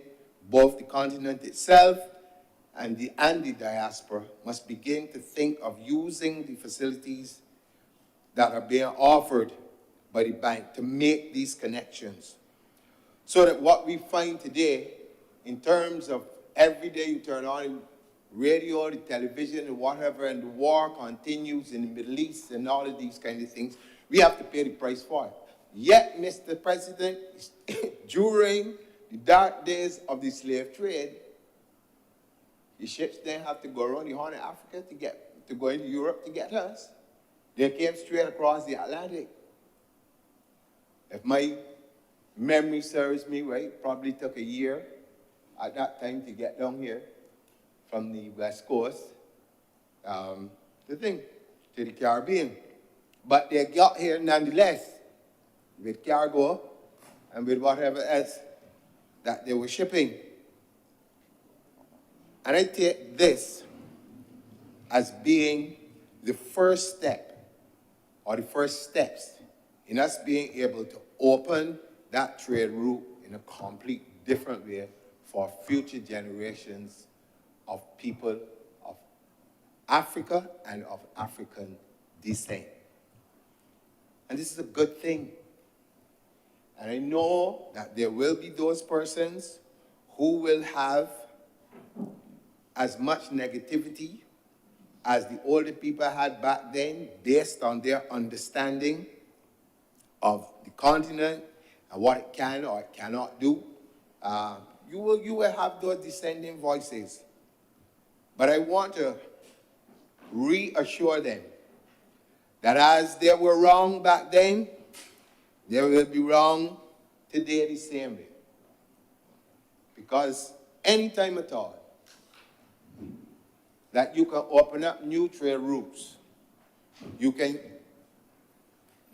both the continent itself and the diaspora must begin to think of using the facilities that are being offered by the bank to make these connections. So that what we find today, in terms of every day you turn on radio, the television, and whatever, and the war continues in the Middle East and all of these kind of things, we have to pay the price for it. Yet, Mr. President, during the dark days of the slave trade, The ships didn't have to go around the Horn of Africa to go into Europe to get us. They came straight across the Atlantic. If my memory serves me right, probably took a year at that time to get down here from the West Coast, to the Caribbean. But they got here nonetheless with cargo and with whatever else that they were shipping. And I take this as being the first step, or the first steps, in us being able to open that trade route in a complete different way for future generations of people of Africa and of African descent. And this is a good thing. And I know that there will be those persons who will have as much negativity as the older people had back then, based on their understanding of the continent and what it can or it cannot do. You will have those dissenting voices. But I want to reassure them that as they were wrong back then, they will be wrong today the same way. Because anytime at all that you can open up new trade routes, you can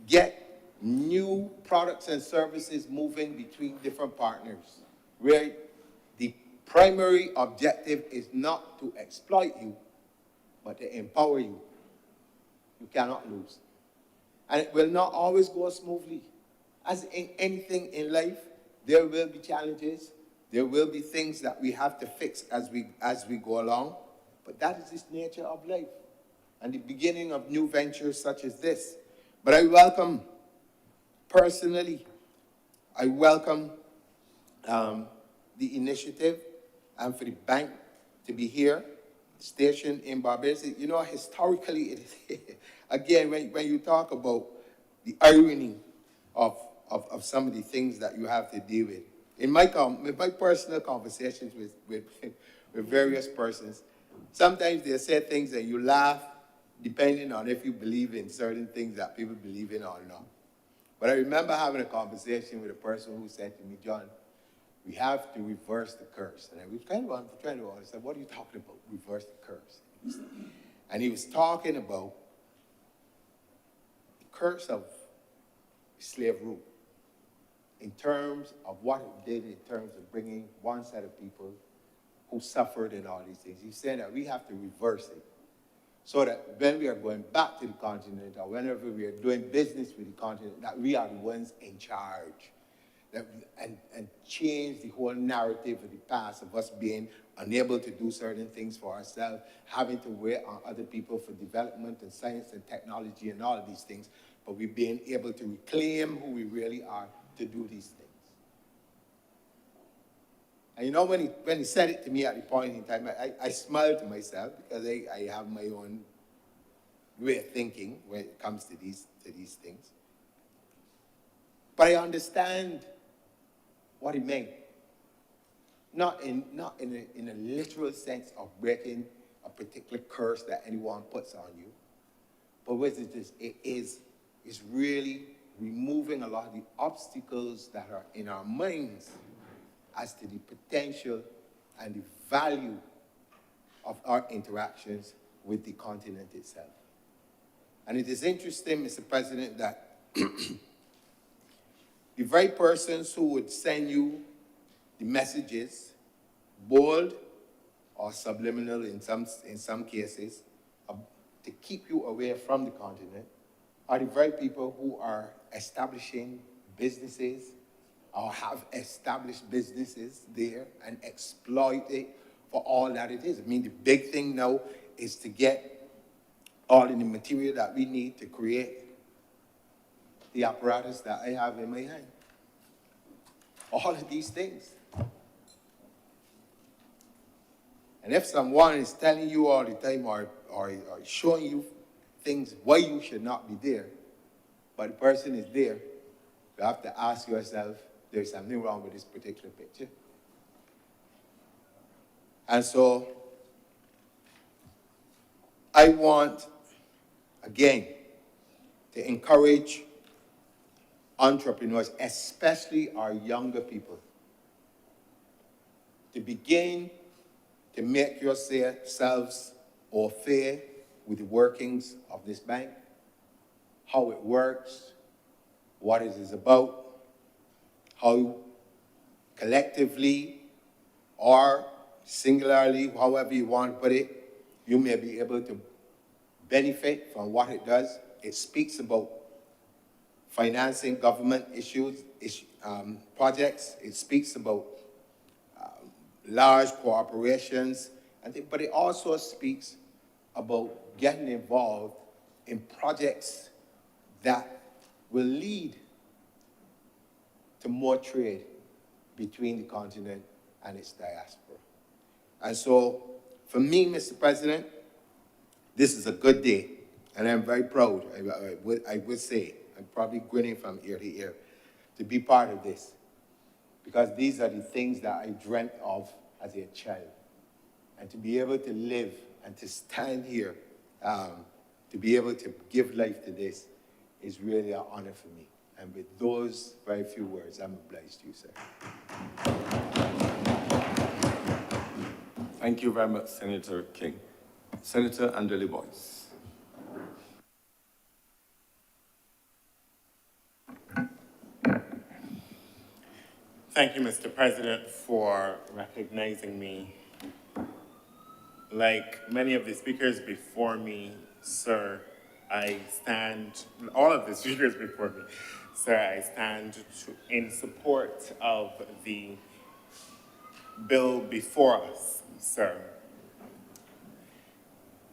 get new products and services moving between different partners, where the primary objective is not to exploit you, but to empower you. You cannot lose. And it will not always go smoothly. As in anything in life, there will be challenges. There will be things that we have to fix as we go along. But that is the nature of life and the beginning of new ventures such as this. But I welcome, personally, I welcome the initiative and for the bank to be here, stationed in Barbados. You know, historically, it is, again, when you talk about the irony of some of the things that you have to deal with. In my personal conversations with various persons, sometimes they say things and you laugh, depending on if you believe in certain things that people believe in or not. But I remember having a conversation with a person who said to me, John, we have to reverse the curse. And I was kind of trying to understand, what are you talking about, reverse the curse? And he was talking about the curse of slave rule in terms of what it did in terms of bringing one set of people who suffered and all these things. He's saying that we have to reverse it so that when we are going back to the continent or whenever we are doing business with the continent, that we are the ones in charge. And change the whole narrative of the past of us being unable to do certain things for ourselves, having to wait on other people for development and science and technology and all of these things, but we being able to reclaim who we really are to do these things. And you know, when he said it to me at the point in time, I smiled to myself because I have my own way of thinking when it comes to these things. But I understand what he meant. Not in a literal sense of breaking a particular curse that anyone puts on you, but what it is really removing a lot of the obstacles that are in our minds as to the potential and the value of our interactions with the continent itself. And it is interesting, Mr. President, that the very persons who would send you the messages, bold or subliminal in some cases, to keep you away from the continent, are the very people who are establishing businesses or have established businesses there and exploit it for all that it is. I mean, the big thing now is to get all of the material that we need to create the apparatus that I have in my hand. All of these things. And if someone is telling you all the time or showing you things why you should not be there, but the person is there, you have to ask yourself, there's something wrong with this particular picture. And so I want, again, to encourage entrepreneurs, especially our younger people, to begin to make yourselves au fait with the workings of this bank, how it works, what it is about, how collectively or singularly, however you want to put it, you may be able to benefit from what it does. It speaks about financing government projects. It speaks about large corporations, but it also speaks about getting involved in projects that will lead to more trade between the continent and its diaspora. And so, for me, Mr. President, this is a good day, and I'm very proud, I would say, I'm probably grinning from ear to ear, to be part of this, because these are the things that I dreamt of as a child. And to be able to live and to stand here, to be able to give life to this, is really an honor for me. And with those very few words, I'm obliged to you, sir. Thank you very much, Senator King. Senator Anderley Boyce. Thank you, Mr. President, for recognizing me. Like many of the speakers before me, sir, all of the speakers before me, sir, I stand in support of the bill before us, sir.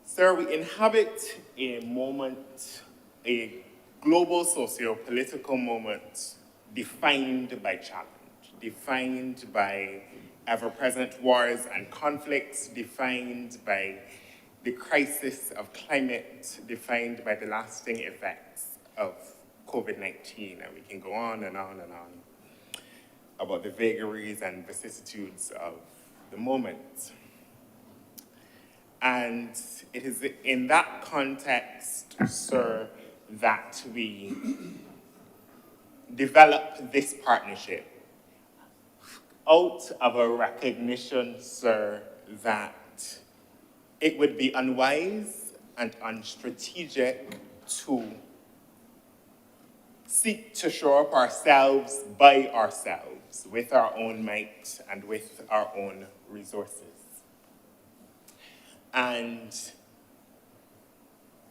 Sir, we inhabit a moment, a global socio-political moment defined by challenge, defined by ever-present wars and conflicts, defined by the crisis of climate, defined by the lasting effects of COVID-19. And we can go on and on and on about the vagaries and vicissitudes of the moment. And it is in that context, sir, that we develop this partnership out of a recognition, sir, that it would be unwise and unstrategic to seek to shore up ourselves by ourselves with our own might and with our own resources. And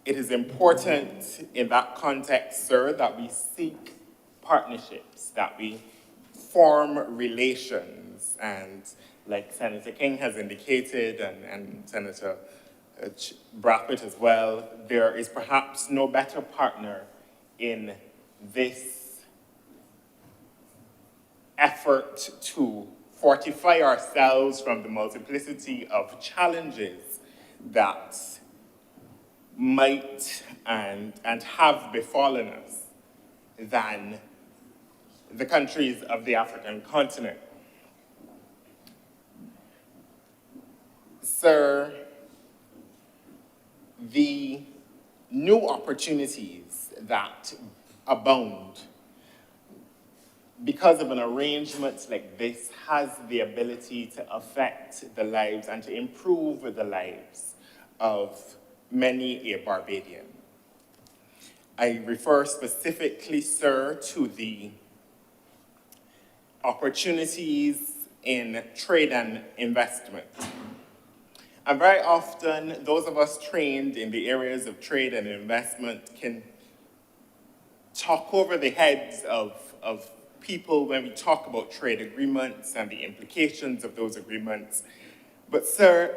it is important in that context, sir, that we seek partnerships, that we form relations, and like Senator King has indicated, and Senator Brathwaite as well, there is perhaps no better partner in this effort to fortify ourselves from the multiplicity of challenges that might and have befallen us than the countries of the African continent. Sir, the new opportunities that abound because of an arrangement like this has the ability to affect the lives and to improve the lives of many a Barbadian. I refer specifically, sir, to the opportunities in trade and investment. And very often, those of us trained in the areas of trade and investment can talk over the heads of people when we talk about trade agreements and the implications of those agreements. But sir,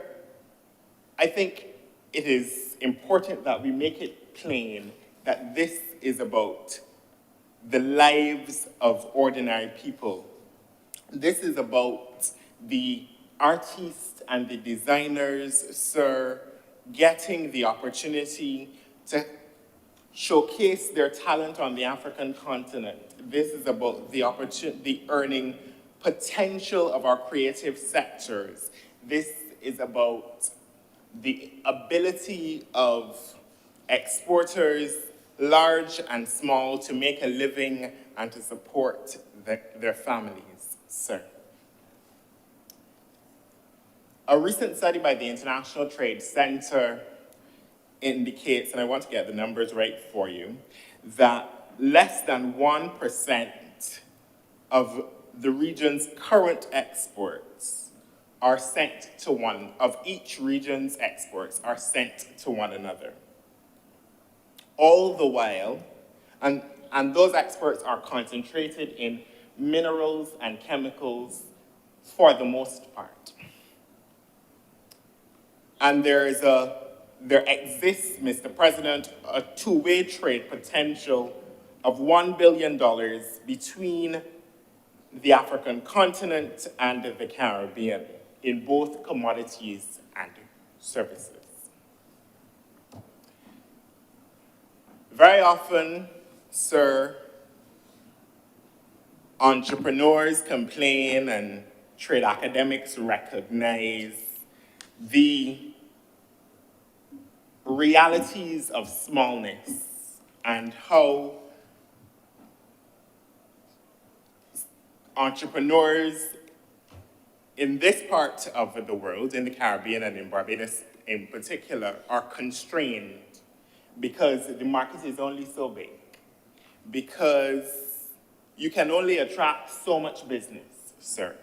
I think it is important that we make it plain that this is about the lives of ordinary people. This is about the artists and the designers, sir, getting the opportunity to showcase their talent on the African continent. This is about the earning potential of our creative sectors. This is about the ability of exporters, large and small, to make a living and to support their families, sir. A recent study by the International Trade Center indicates, and I want to get the numbers right for you, that less than 1% of the region's current exports are sent to one, of each region's exports are sent to one another. All the while, and those exports are concentrated in minerals and chemicals for the most part. And there exists, Mr. President, a two-way trade potential of $1 billion between the African continent and the Caribbean in both commodities and services. Very often, sir, entrepreneurs complain and trade academics recognize the realities of smallness and how entrepreneurs in this part of the world, in the Caribbean and in Barbados in particular, are constrained because the market is only so big, because you can only attract so much business, sir.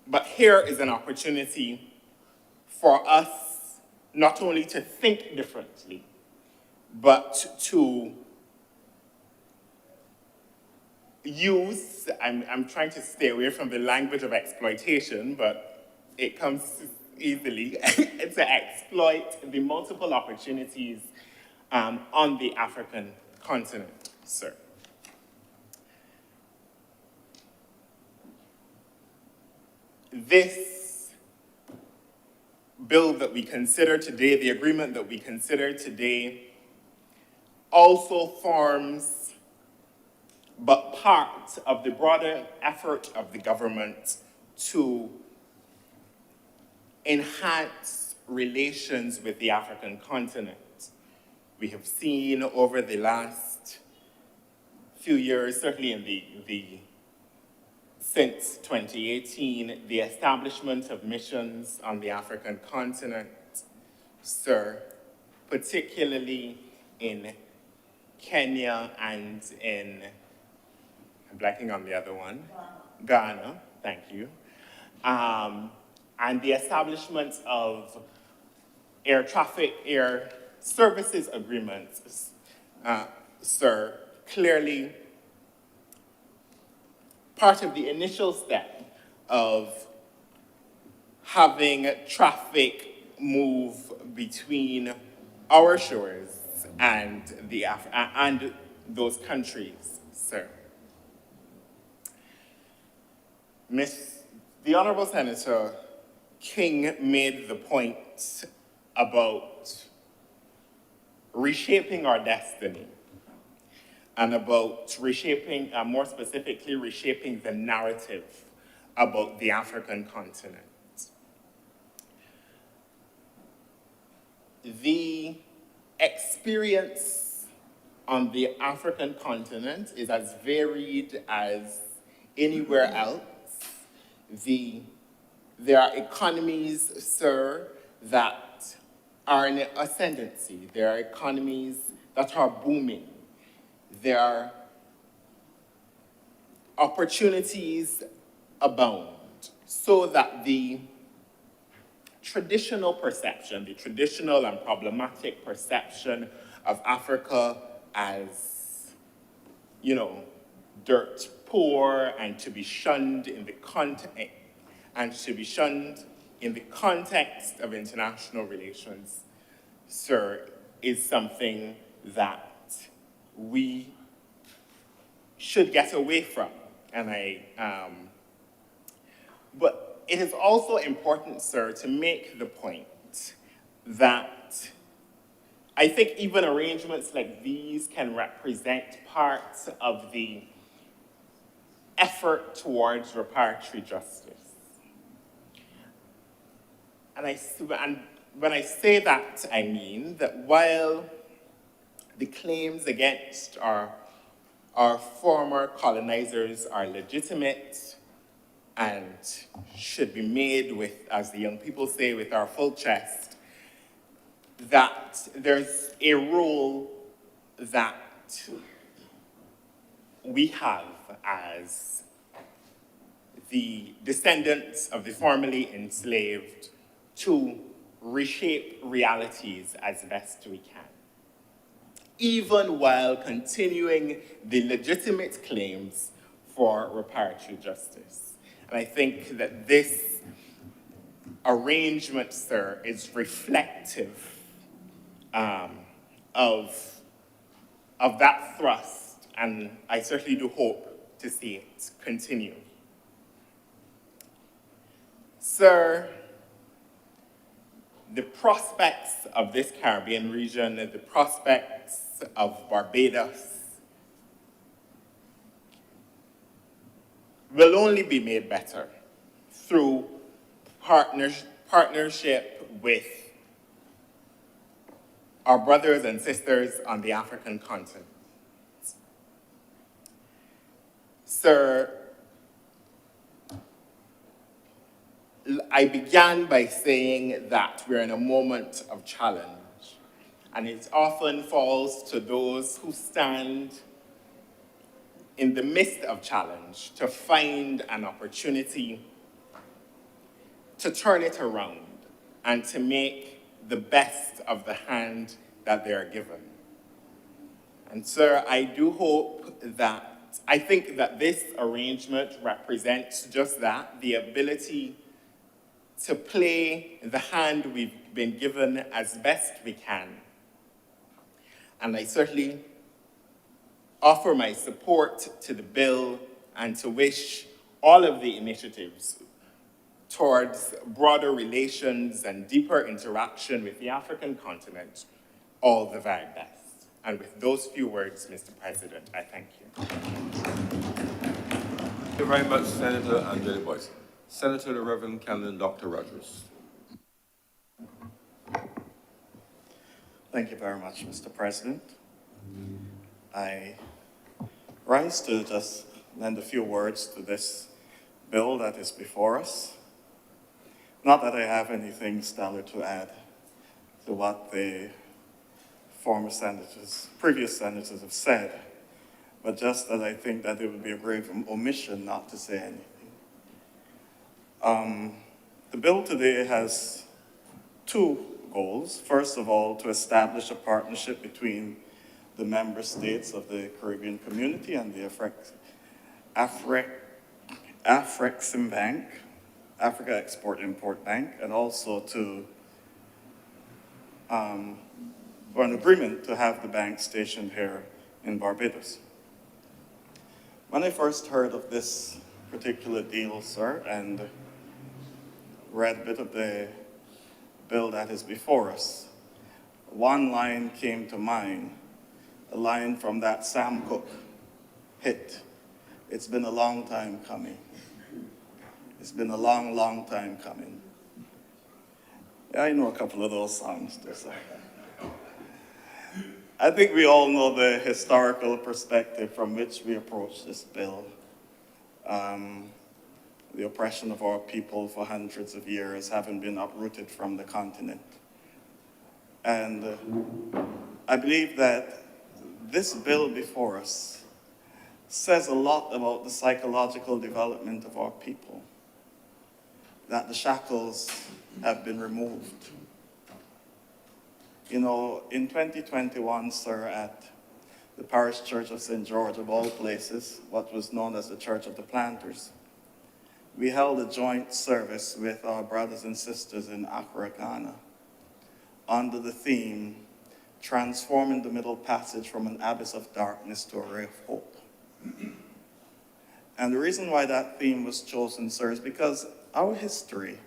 But here is an opportunity for us not only to think differently, but to use, I'm trying to stay away from the language of exploitation, but it comes easily, to exploit the multiple opportunities on the African continent, sir. This bill that we consider today, the agreement that we consider today, also forms but part of the broader effort of the government to enhance relations with the African continent. We have seen over the last few years, certainly in since 2018, the establishment of missions on the African continent, sir, particularly in Kenya and in, I'm blanking on the other one, Ghana, thank you. And the establishment of air services agreements, sir, clearly part of the initial step of having traffic move between our shores and those countries, sir. The Honorable Senator King made the point about reshaping our destiny and about reshaping, more specifically, reshaping the narrative about the African continent. The experience on the African continent is as varied as anywhere else. There are economies, sir, that are in ascendancy. There are economies that are booming. There are opportunities abound, so that the traditional perception, the traditional and problematic perception of Africa as, dirt poor and to be shunned in the context of international relations, sir, is something that we should get away from. But it is also important, sir, to make the point that I think even arrangements like these can represent parts of the effort towards reparatory justice. And when I say that, I mean that while the claims against our former colonizers are legitimate and should be made with, as the young people say, with our full chest, that there's a role that we have as the descendants of the formerly enslaved to reshape realities as best we can, even while continuing the legitimate claims for reparatory justice. And I think that this arrangement, sir, is reflective of that thrust, and I certainly do hope to see it continue. Sir, the prospects of this Caribbean region, the prospects of Barbados, will only be made better through partnership with our brothers and sisters on the African continent. Sir, I began by saying that we're in a moment of challenge, and it often falls to those who stand in the midst of challenge to find an opportunity to turn it around and to make the best of the hand that they are given. And sir, I think that this arrangement represents just that, the ability to play the hand we've been given as best we can. And I certainly offer my support to the bill and to wish all of the initiatives towards broader relations and deeper interaction with the African continent all the very best. And with those few words, Mr. President, I thank you. Thank you very much, Senator Angeli Boyce. Senator the Reverend Canon Dr. Rogers. Thank you very much, Mr. President. I rise to just lend a few words to this bill that is before us. Not that I have anything stellar to add to what the previous senators have said, but just that I think that it would be a grave omission not to say anything. The bill today has two goals. First of all, to establish a partnership between the member states of the Caribbean community and the Afrexim Bank, Africa Export-Import Bank, and also for an agreement to have the bank stationed here in Barbados. When I first heard of this particular deal, sir, and read a bit of the bill that is before us, one line came to mind, a line from that Sam Cooke hit, "It's been a long time coming." It's been a long, long time coming. Yeah, I know a couple of those songs too, sir. I think we all know the historical perspective from which we approach this bill. The oppression of our people for hundreds of years having been uprooted from the continent. And I believe that this bill before us says a lot about the psychological development of our people, that the shackles have been removed. You know, in 2021, sir, at the Parish Church of St. George, of all places, what was known as the Church of the Planters, we held a joint service with our brothers and sisters in Accra, Ghana, under the theme, Transforming the Middle Passage from an Abyss of Darkness to a Ray of Hope. And the reason why that theme was chosen, sir, is because our history,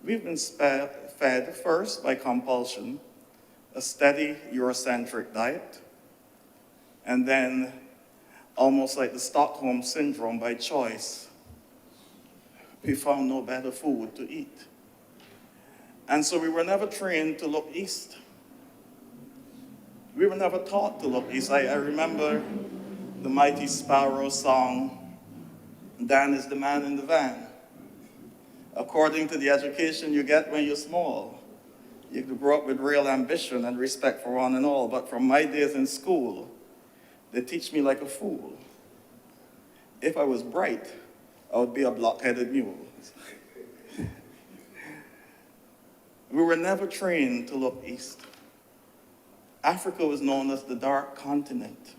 we've been fed first by compulsion, a steady Eurocentric diet, and then almost like the Stockholm Syndrome by choice, we found no better food to eat. And so we were never trained to look east. We were never taught to look east. I remember the Mighty Sparrow song, Dan is the man in the van. According to the education you get when you're small, you grow up with real ambition and respect for one and all. But from my days in school, they teach me like a fool. If I was bright, I would be a block-headed mule. We were never trained to look east. Africa was known as the dark continent.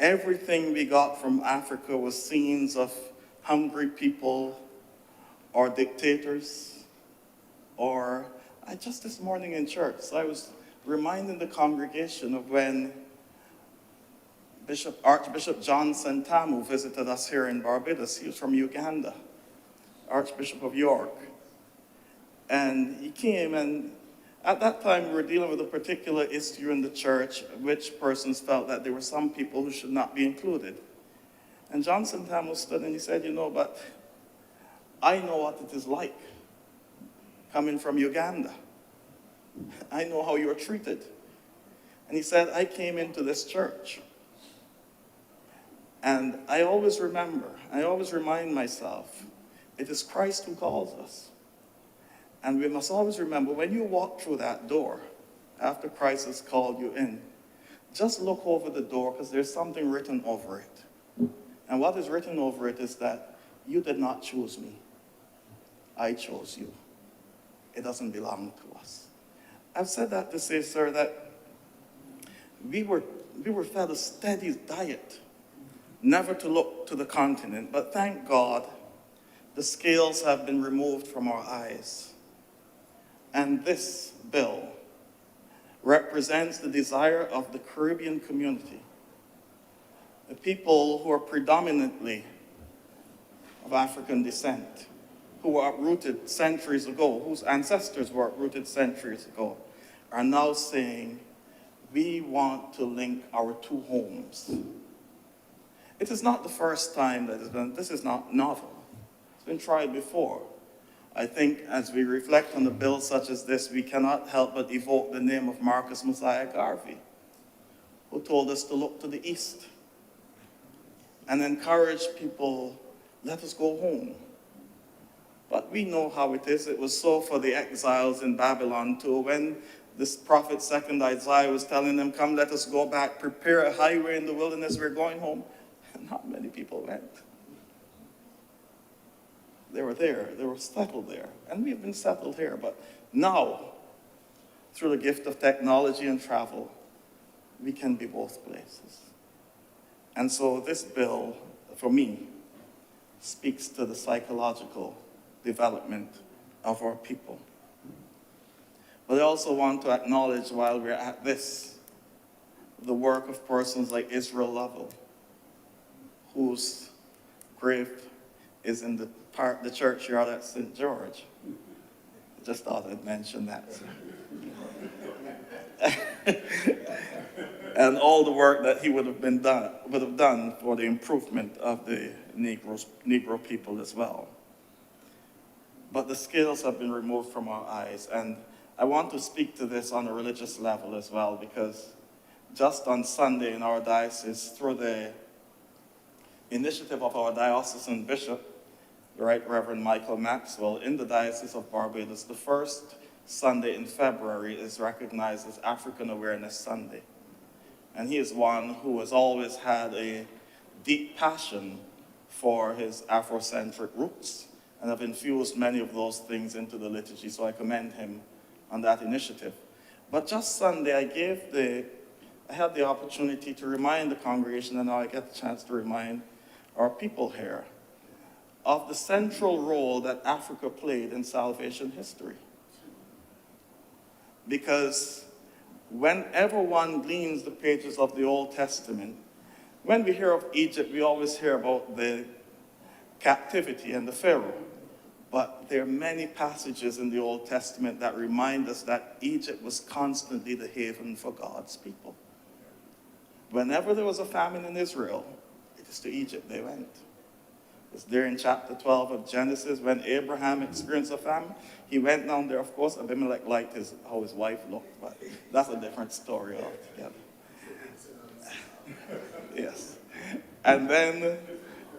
Everything we got from Africa was scenes of hungry people or dictators or, just this morning in church, I was reminding the congregation of when Archbishop John Sentamu visited us here in Barbados. He was from Uganda, Archbishop of York. And he came, and at that time we were dealing with a particular issue in the church, which persons felt that there were some people who should not be included. And John Sentamu stood and he said, but I know what it is like coming from Uganda. I know how you're treated. And he said, I came into this church. And I always remind myself, it is Christ who calls us. And we must always remember, when you walk through that door, after Christ has called you in, just look over the door, because there's something written over it. And what is written over it is that you did not choose me. I chose you. It doesn't belong to us. I've said that to say, sir, that we were fed a steady diet, never to look to the continent. But thank God, the scales have been removed from our eyes. And this bill represents the desire of the Caribbean community, the people who are predominantly of African descent, who were uprooted centuries ago, whose ancestors were uprooted centuries ago, are now saying, we want to link our two homes. It is not the first time that this is not novel. It's been tried before. I think as we reflect on a bill such as this, we cannot help but evoke the name of Marcus Mosiah Garvey, who told us to look to the east and encourage people, let us go home. But we know how it is. It was so for the exiles in Babylon too. When this prophet, second Isaiah, was telling them, come, let us go back, prepare a highway in the wilderness, we're going home. And not many people went. They were there, they were settled there. And we've been settled here. But now, through the gift of technology and travel, we can be both places. And so this bill, for me, speaks to the psychological development of our people. But I also want to acknowledge, while we're at this, the work of persons like Israel Lovell, whose grave is in the churchyard at St. George. I just thought I'd mention that. And all the work that he would have done for the improvement of the Negro people as well. But the scales have been removed from our eyes. And I want to speak to this on a religious level as well, because just on Sunday in our diocese, through the initiative of our diocesan bishop, the Right Reverend Michael Maxwell, in the Diocese of Barbados, the first Sunday in February is recognized as African Awareness Sunday. And he is one who has always had a deep passion for his Afrocentric roots and have infused many of those things into the liturgy, so I commend him on that initiative. But just Sunday, I had the opportunity to remind the congregation, and now I get the chance to remind our people here, of the central role that Africa played in salvation history. Because whenever one gleans the pages of the Old Testament, when we hear of Egypt, we always hear about the captivity and the Pharaoh. But there are many passages in the Old Testament that remind us that Egypt was constantly the haven for God's people. Whenever there was a famine in Israel, it is to Egypt they went. It's there in chapter 12 of Genesis when Abraham experienced a famine. He went down there, of course, Abimelech liked how his wife looked, but that's a different story altogether. Yes. And then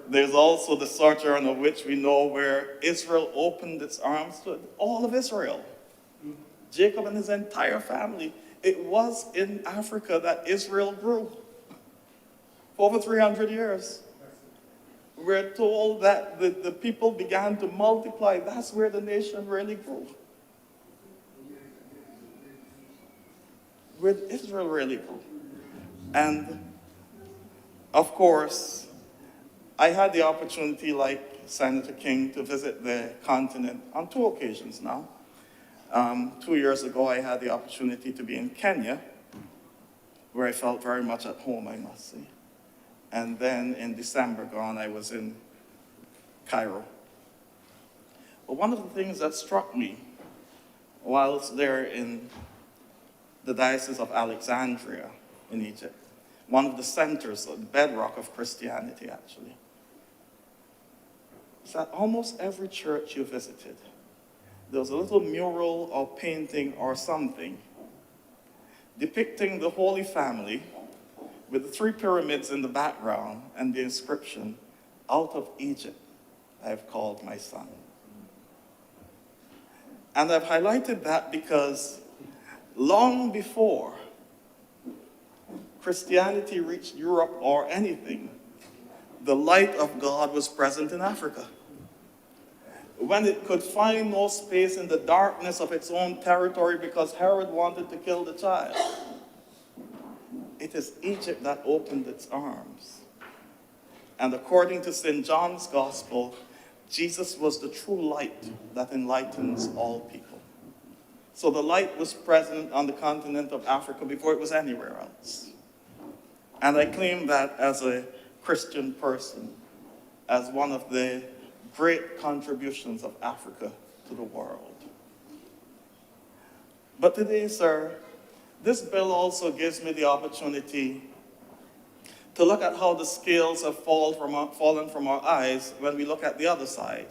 there's also the sojourn of which we know where Israel opened its arms to all of Israel. Jacob and his entire family. It was in Africa that Israel grew for over 300 years. We're told that the people began to multiply. That's where the nation really grew. Where Israel really grew. And of course, I had the opportunity, like Senator King, to visit the continent on 2 occasions now. 2 years ago, I had the opportunity to be in Kenya, where I felt very much at home, I must say. And then in December gone, I was in Cairo. But one of the things that struck me whilst there in the Diocese of Alexandria in Egypt, one of the centers, the bedrock of Christianity, actually, is that almost every church you visited, there was a little mural or painting or something depicting the Holy Family with the 3 pyramids in the background and the inscription, "Out of Egypt I have called my son." And I've highlighted that because long before Christianity reached Europe or anything, the light of God was present in Africa. When it could find no space in the darkness of its own territory because Herod wanted to kill the child, it is Egypt that opened its arms. And according to St. John's Gospel, Jesus was the true light that enlightens all people. So the light was present on the continent of Africa before it was anywhere else. And I claim that as a Christian person, as one of the great contributions of Africa to the world. But today, sir, this bill also gives me the opportunity to look at how the scales have fallen from our eyes when we look at the other side.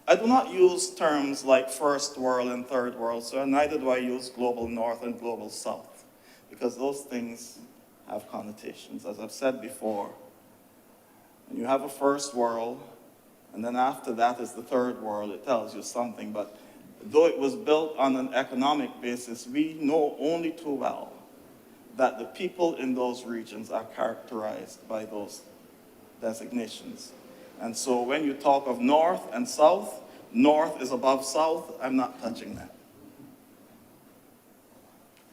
I do not use terms like first world and third world, sir, neither do I use global north and global south, because those things have connotations. As I've said before, when you have a first world, and then after that is the third world, it tells you something. But though it was built on an economic basis, we know only too well that the people in those regions are characterized by those designations. And so when you talk of north and south, north is above south, I'm not touching that.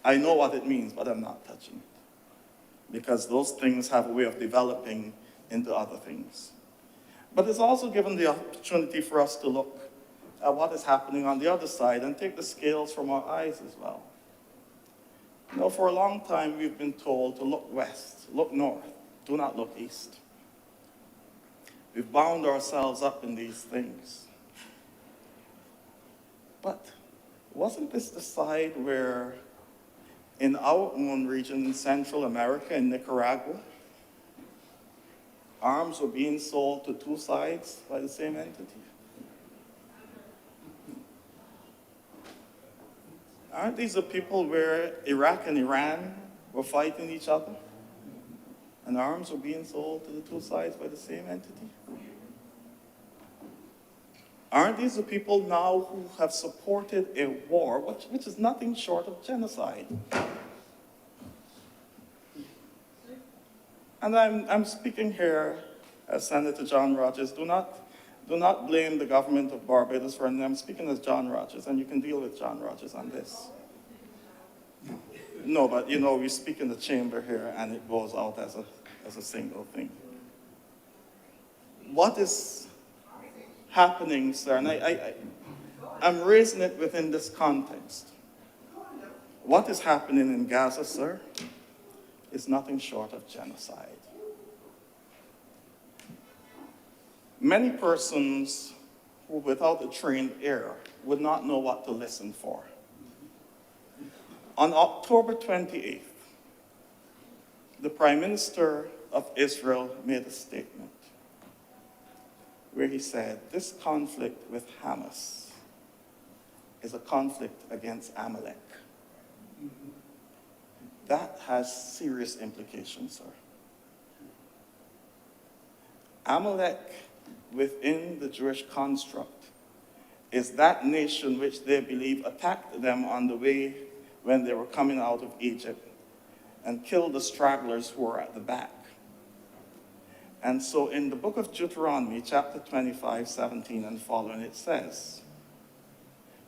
I know what it means, but I'm not touching it. Because those things have a way of developing into other things. But it's also given the opportunity for us to look at what is happening on the other side and take the scales from our eyes as well. You know, for a long time we've been told to look west, look north, do not look east. We've bound ourselves up in these things. But wasn't this the side where in our own region in Central America, in Nicaragua, arms were being sold to 2 sides by the same entity? Aren't these the people where Iraq and Iran were fighting each other? And arms were being sold to the 2 sides by the same entity? Aren't these the people now who have supported a war, which is nothing short of genocide? And I'm speaking here as Senator John Rogers. Do not blame the government of Barbados for anything. I'm speaking as John Rogers, and you can deal with John Rogers on this. No, but you know, we speak in the chamber here, and it goes out as a single thing. What is happening, sir, and I'm raising it within this context. What is happening in Gaza, sir, is nothing short of genocide. Many persons who, without a trained ear, would not know what to listen for. On October 28th, the Prime Minister of Israel made a statement. where he said, this conflict with Hamas is a conflict against Amalek. That has serious implications, sir. Amalek, within the Jewish construct, is that nation which they believe attacked them on the way when they were coming out of Egypt and killed the stragglers who were at the back. And so in the book of Deuteronomy, chapter 25, 17 and following, it says,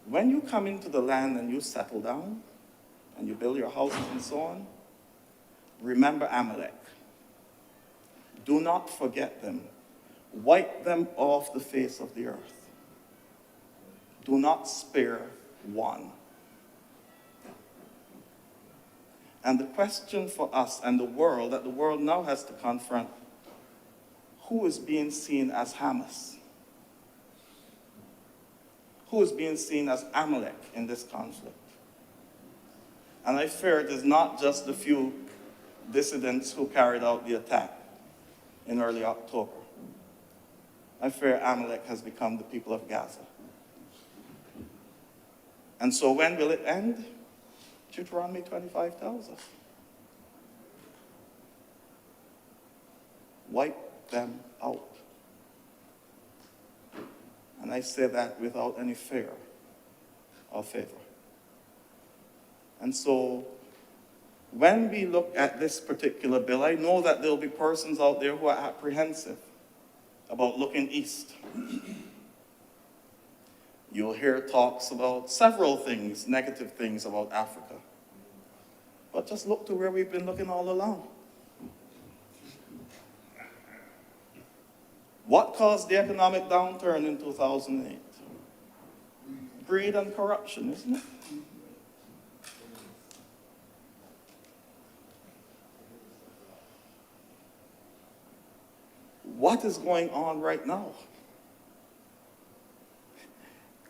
when you come into the land and you settle down, and you build your houses and so on, remember Amalek. Do not forget them. Wipe them off the face of the earth. Do not spare one. And the question for us and the world, that the world now has to confront, who is being seen as Hamas? Who is being seen as Amalek in this conflict? And I fear it is not just the few dissidents who carried out the attack in early October. I fear Amalek has become the people of Gaza. And so when will it end? Deuteronomy 25 tells us. Wipe them out. And I say that without any fear or favor. And so, when we look at this particular bill, I know that there'll be persons out there who are apprehensive about looking east. You'll hear talks about several things, negative things about Africa. But just look to where we've been looking all along. What caused the economic downturn in 2008? Greed and corruption, isn't it? What is going on right now?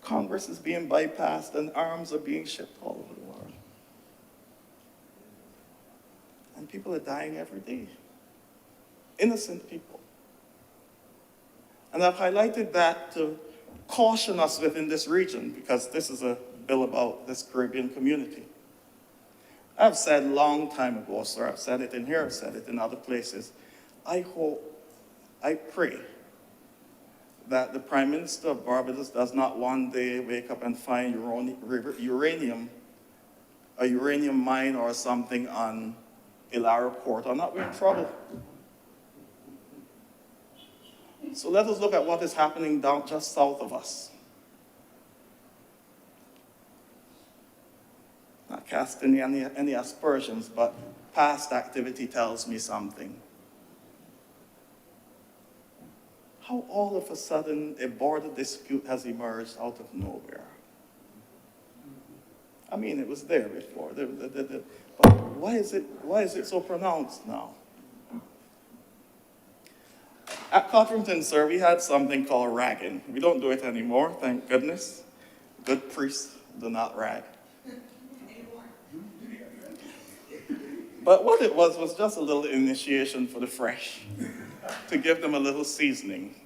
Congress is being bypassed and arms are being shipped all over the world. And people are dying every day. Innocent people. And I've highlighted that to caution us within this region, because this is a bill about this Caribbean community. I've said a long time ago, sir, I've said it in here, I've said it in other places, I pray that the Prime Minister of Barbados does not one day wake up and find uranium, a uranium mine or something on Ilara Port, or not we're in trouble. So let us look at what is happening down just south of us. Not casting any aspersions, but past activity tells me something. How all of a sudden a border dispute has emerged out of nowhere. I mean, it was there before, but why is it so pronounced now? At Cotterington, sir, we had something called ragging. We don't do it anymore, thank goodness. Good priests do not rag. But what it was just a little initiation for the fresh, to give them a little seasoning.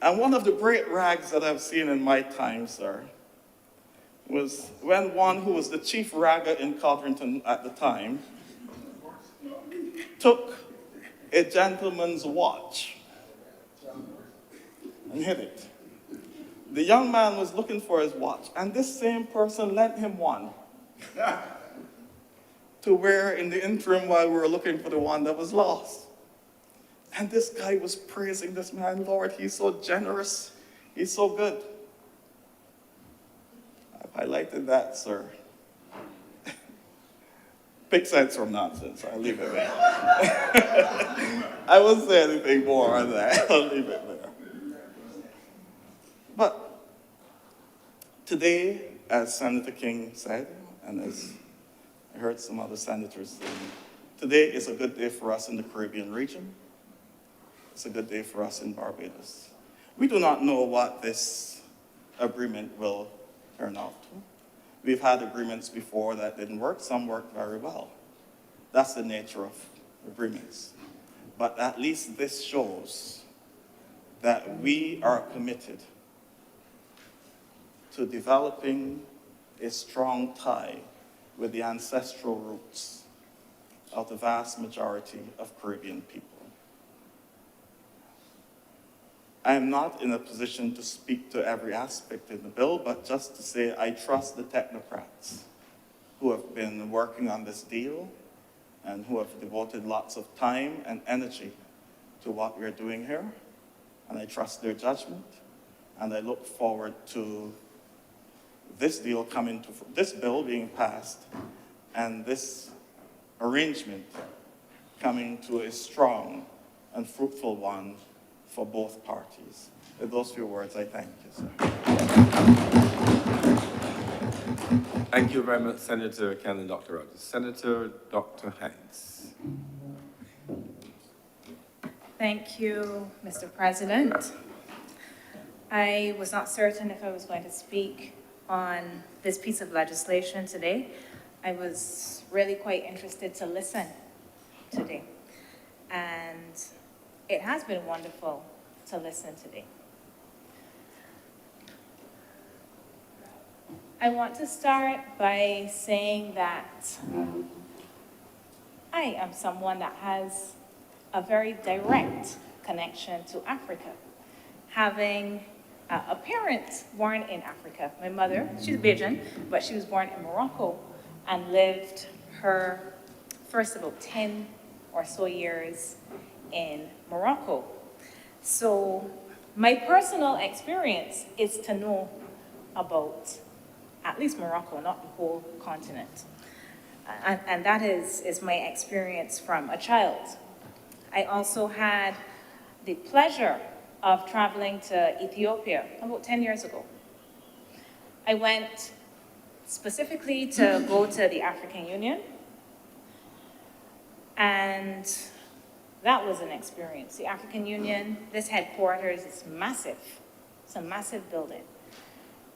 And one of the great rags that I've seen in my time, sir, was when one who was the chief ragger in Cotterington at the time took a gentleman's watch and hid it. The young man was looking for his watch, and this same person lent him one to wear in the interim while we were looking for the one that was lost. And this guy was praising this man, Lord, he's so generous, he's so good. I've highlighted that, sir. Pick sense from nonsense, I'll leave it there. I won't say anything more on that, I'll leave it there. But today, as Senator King said, and as I heard some other senators say, today is a good day for us in the Caribbean region. It's a good day for us in Barbados. We do not know what this agreement will turn out to. We've had agreements before that didn't work. Some worked very well. That's the nature of agreements. But at least this shows that we are committed to developing a strong tie with the ancestral roots of the vast majority of Caribbean people. I am not in a position to speak to every aspect in the bill, but just to say I trust the technocrats who have been working on this deal and who have devoted lots of time and energy to what we're doing here. And I trust their judgment. And I look forward to this deal coming to, this bill being passed and this arrangement coming to a strong and fruitful one for both parties. With those few words, I thank you, sir. Thank you very much, Senator Canon Dr. Rogers. Senator Dr. Hines. Thank you, Mr. President. I was not certain if I was going to speak on this piece of legislation today. I was really quite interested to listen today. And it has been wonderful to listen today. I want to start by saying that I am someone that has a very direct connection to Africa, having a parent born in Africa. My mother, she's Bajan, but she was born in Morocco and lived her first about 10 or so years in Morocco. So my personal experience is to know about at least Morocco, not the whole continent. And that is my experience from a child. I also had the pleasure of traveling to Ethiopia about 10 years ago. I went specifically to go to the African Union, and that was an experience. The African Union, this headquarters is massive. It's a massive building.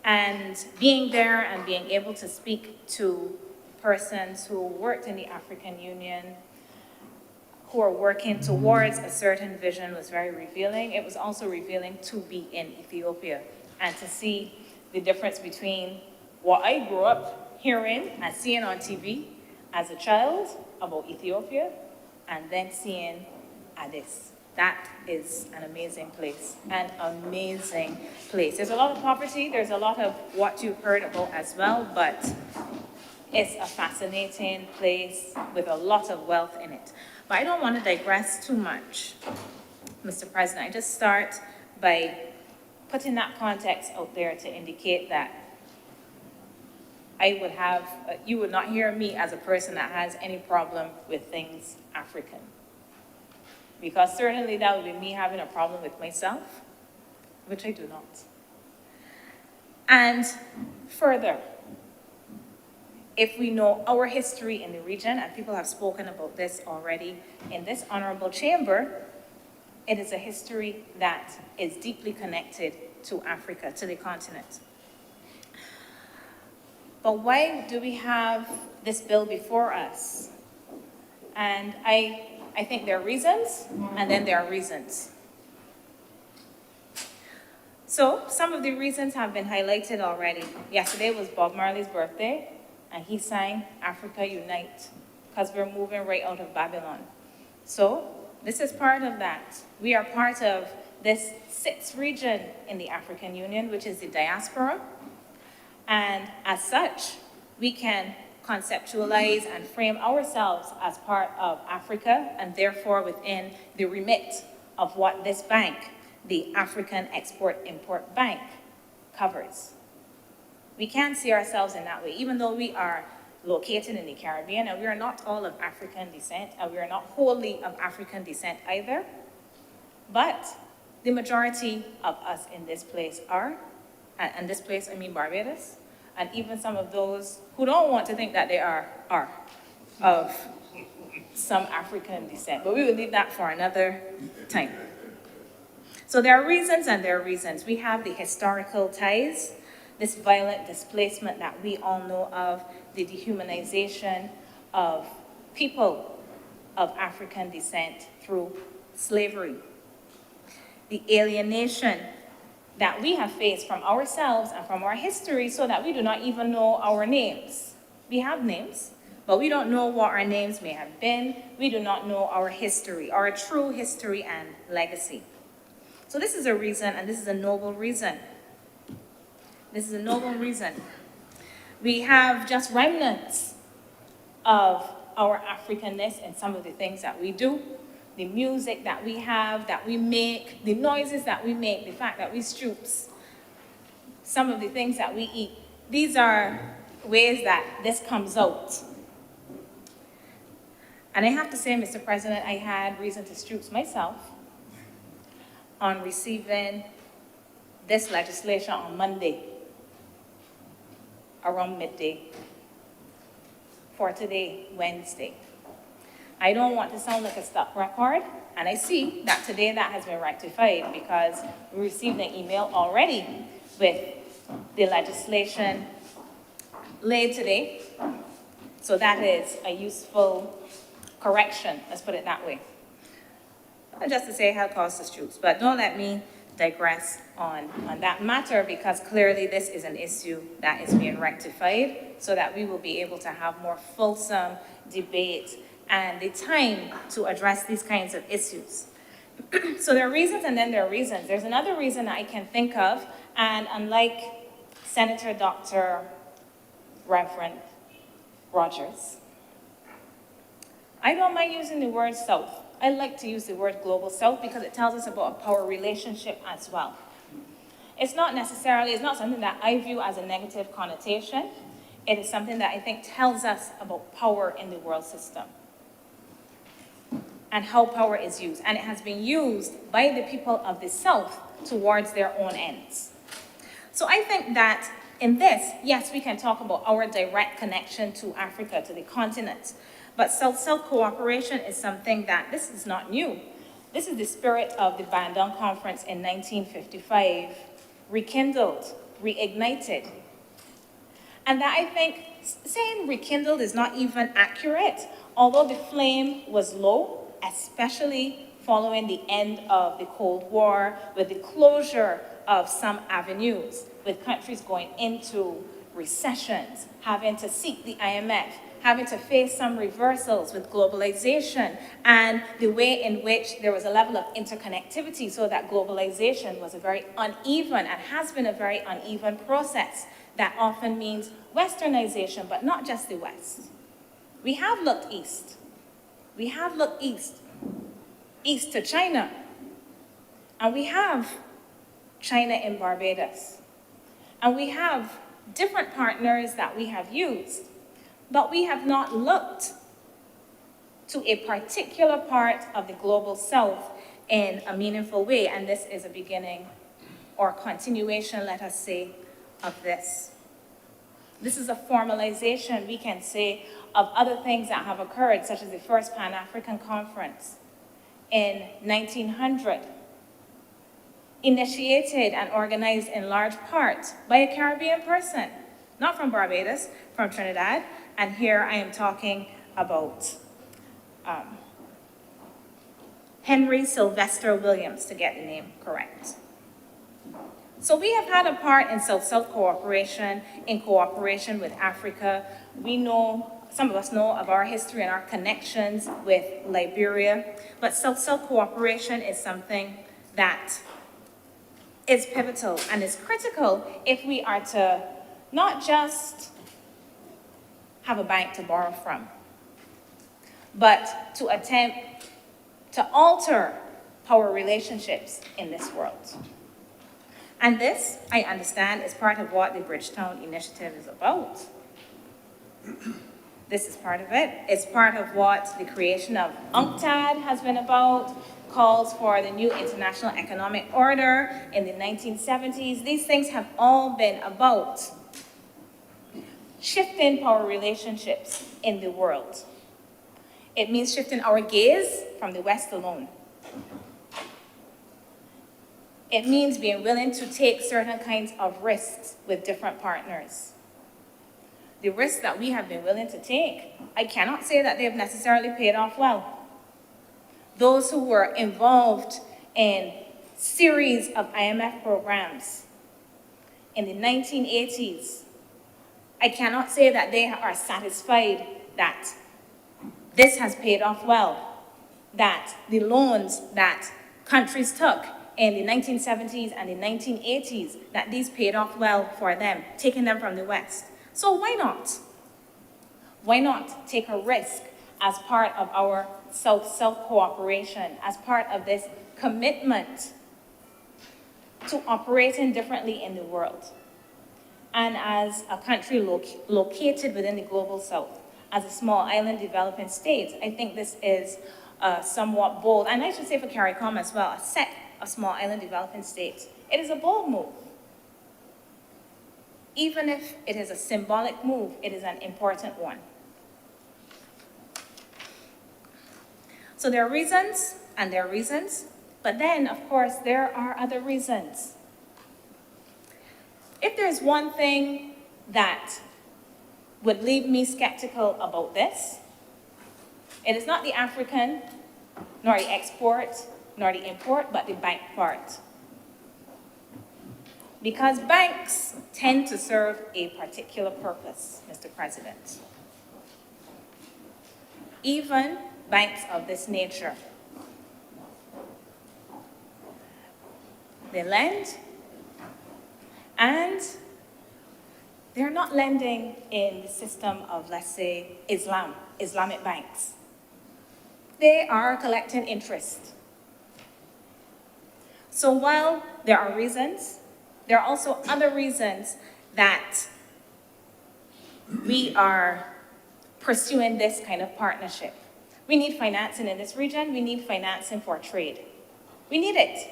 And being there and being able to speak to persons who worked in the African Union, who are working towards a certain vision, was very revealing. It was also revealing to be in Ethiopia and to see the difference between what I grew up hearing and seeing on TV as a child about Ethiopia and then seeing Addis. That is an amazing place, an amazing place. There's a lot of poverty, there's a lot of what you've heard about as well, but it's a fascinating place with a lot of wealth in it. But I don't want to digress too much, Mr. President. I just start by putting that context out there to indicate that I would have, you would not hear me as a person that has any problem with things African. Because certainly that would be me having a problem with myself, which I do not. And further, if we know our history in the region, and people have spoken about this already in this honorable chamber, it is a history that is deeply connected to Africa, to the continent. But why do we have this bill before us? And I think there are reasons, and then there are reasons. So some of the reasons have been highlighted already. Yesterday was Bob Marley's birthday, and he sang Africa Unite, because we're moving right out of Babylon. So this is part of that. We are part of this sixth region in the African Union, which is the diaspora. And as such, we can conceptualize and frame ourselves as part of Africa, and therefore within the remit of what this bank, the African Export-Import Bank, covers. We can see ourselves in that way, even though we are located in the Caribbean, and we are not all of African descent, and we are not wholly of African descent either. But the majority of us in this place are, and this place, I mean Barbados, and even some of those who don't want to think that they are of some African descent. But we will leave that for another time. So there are reasons and there are reasons. We have the historical ties, this violent displacement that we all know of, the dehumanization of people of African descent through slavery. the alienation that we have faced from ourselves and from our history, so that we do not even know our names. We have names, but we don't know what our names may have been. We do not know our history, our true history and legacy. So this is a reason, and this is a noble reason. This is a noble reason. We have just remnants of our Africanness in some of the things that we do, the music that we have, that we make, the noises that we make, the fact that we stoops, some of the things that we eat. These are ways that this comes out. And I have to say, Mr. President, I had reason to stoops myself on receiving this legislation on Monday, around midday, for today, Wednesday. I don't want to sound like a stuck record, and I see that today that has been rectified, because we received an email already with the legislation laid today. So that is a useful correction, let's put it that way. And just to say how it costs us troops, but don't let me digress on that matter, because clearly this is an issue that is being rectified, so that we will be able to have more fulsome debate and the time to address these kinds of issues. So there are reasons, and then there are reasons. There's another reason I can think of, and unlike Senator Dr. Reverend Rogers, I don't mind using the word South. I like to use the word Global South, because it tells us about a power relationship as well. It's not something that I view as a negative connotation. It is something that I think tells us about power in the world system and how power is used. And it has been used by the people of the South towards their own ends. So I think that in this, yes, we can talk about our direct connection to Africa, to the continent. But South-South cooperation is something that, this is not new. This is the spirit of the Bandung Conference in 1955, rekindled, reignited. And that, I think, saying rekindled is not even accurate, although the flame was low, especially following the end of the Cold War, with the closure of some avenues, with countries going into recessions, having to seek the IMF, having to face some reversals with globalization, and the way in which there was a level of interconnectivity, so that globalization was a very uneven, and has been a very uneven process that often means westernization, but not just the West. We have looked east. We have looked east to China, and we have China in Barbados, and we have different partners that we have used. But we have not looked to a particular part of the Global South in a meaningful way, and this is a beginning or continuation, let us say, of this. This is a formalization, we can say, of other things that have occurred, such as the first Pan-African Conference in 1900, initiated and organized in large part by a Caribbean person, not from Barbados, from Trinidad. And here I am talking about Henry Sylvester Williams, to get the name correct. So we have had a part in South-South cooperation, in cooperation with Africa. We know, some of us know of our history and our connections with Liberia, but South-South cooperation is something that is pivotal and is critical if we are to not just have a bank to borrow from, but to attempt to alter power relationships in this world. And this, I understand, is part of what the Bridgetown Initiative is about. This is part of it. It's part of what the creation of UNCTAD has been about, calls for the new international economic order in the 1970s. These things have all been about shifting power relationships in the world. It means shifting our gaze from the West alone. It means being willing to take certain kinds of risks with different partners. The risks that we have been willing to take, I cannot say that they have necessarily paid off well. Those who were involved in series of IMF programs in the 1980s, I cannot say that they are satisfied that this has paid off well, that the loans that countries took in the 1970s and the 1980s, that these paid off well for them, taking them from the West. So why not? Why not take a risk as part of our South-South cooperation, as part of this commitment to operating differently in the world? And as a country located within the global South, as a small island developing state, I think this is somewhat bold, and I should say for CARICOM as well, a set of small island developing states. It is a bold move. Even if it is a symbolic move, it is an important one. So there are reasons, and there are reasons, but then, of course, there are other reasons. If there's one thing that would leave me skeptical about this, it is not the African, nor the export, nor the import, but the bank part. Because banks tend to serve a particular purpose, Mr. President. Even banks of this nature. They lend, and they're not lending in the system of, let's say, Islamic banks. They are collecting interest. So while there are reasons, there are also other reasons that we are pursuing this kind of partnership. We need financing in this region. We need financing for trade. We need it.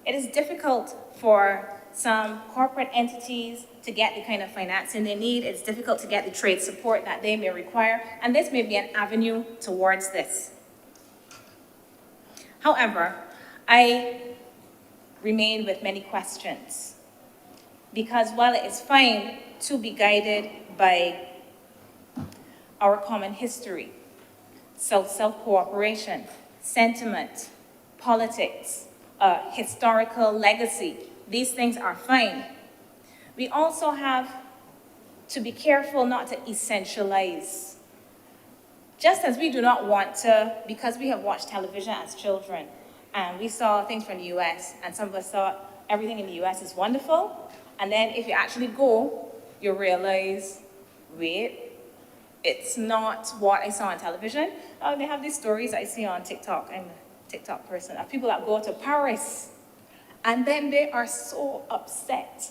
It is difficult for some corporate entities to get the kind of financing they need. It's difficult to get the trade support that they may require, and this may be an avenue towards this. However, I remain with many questions, because while it is fine to be guided by our common history, South-South cooperation, sentiment, politics, historical legacy, these things are fine. We also have to be careful not to essentialize. Just as we do not want to, because we have watched television as children, and we saw things from the US, and some of us thought everything in the US is wonderful, and then if you actually go, you realize, wait, it's not what I saw on television. They have these stories I see on TikTok. I'm a TikTok person, of people that go to Paris, and then they are so upset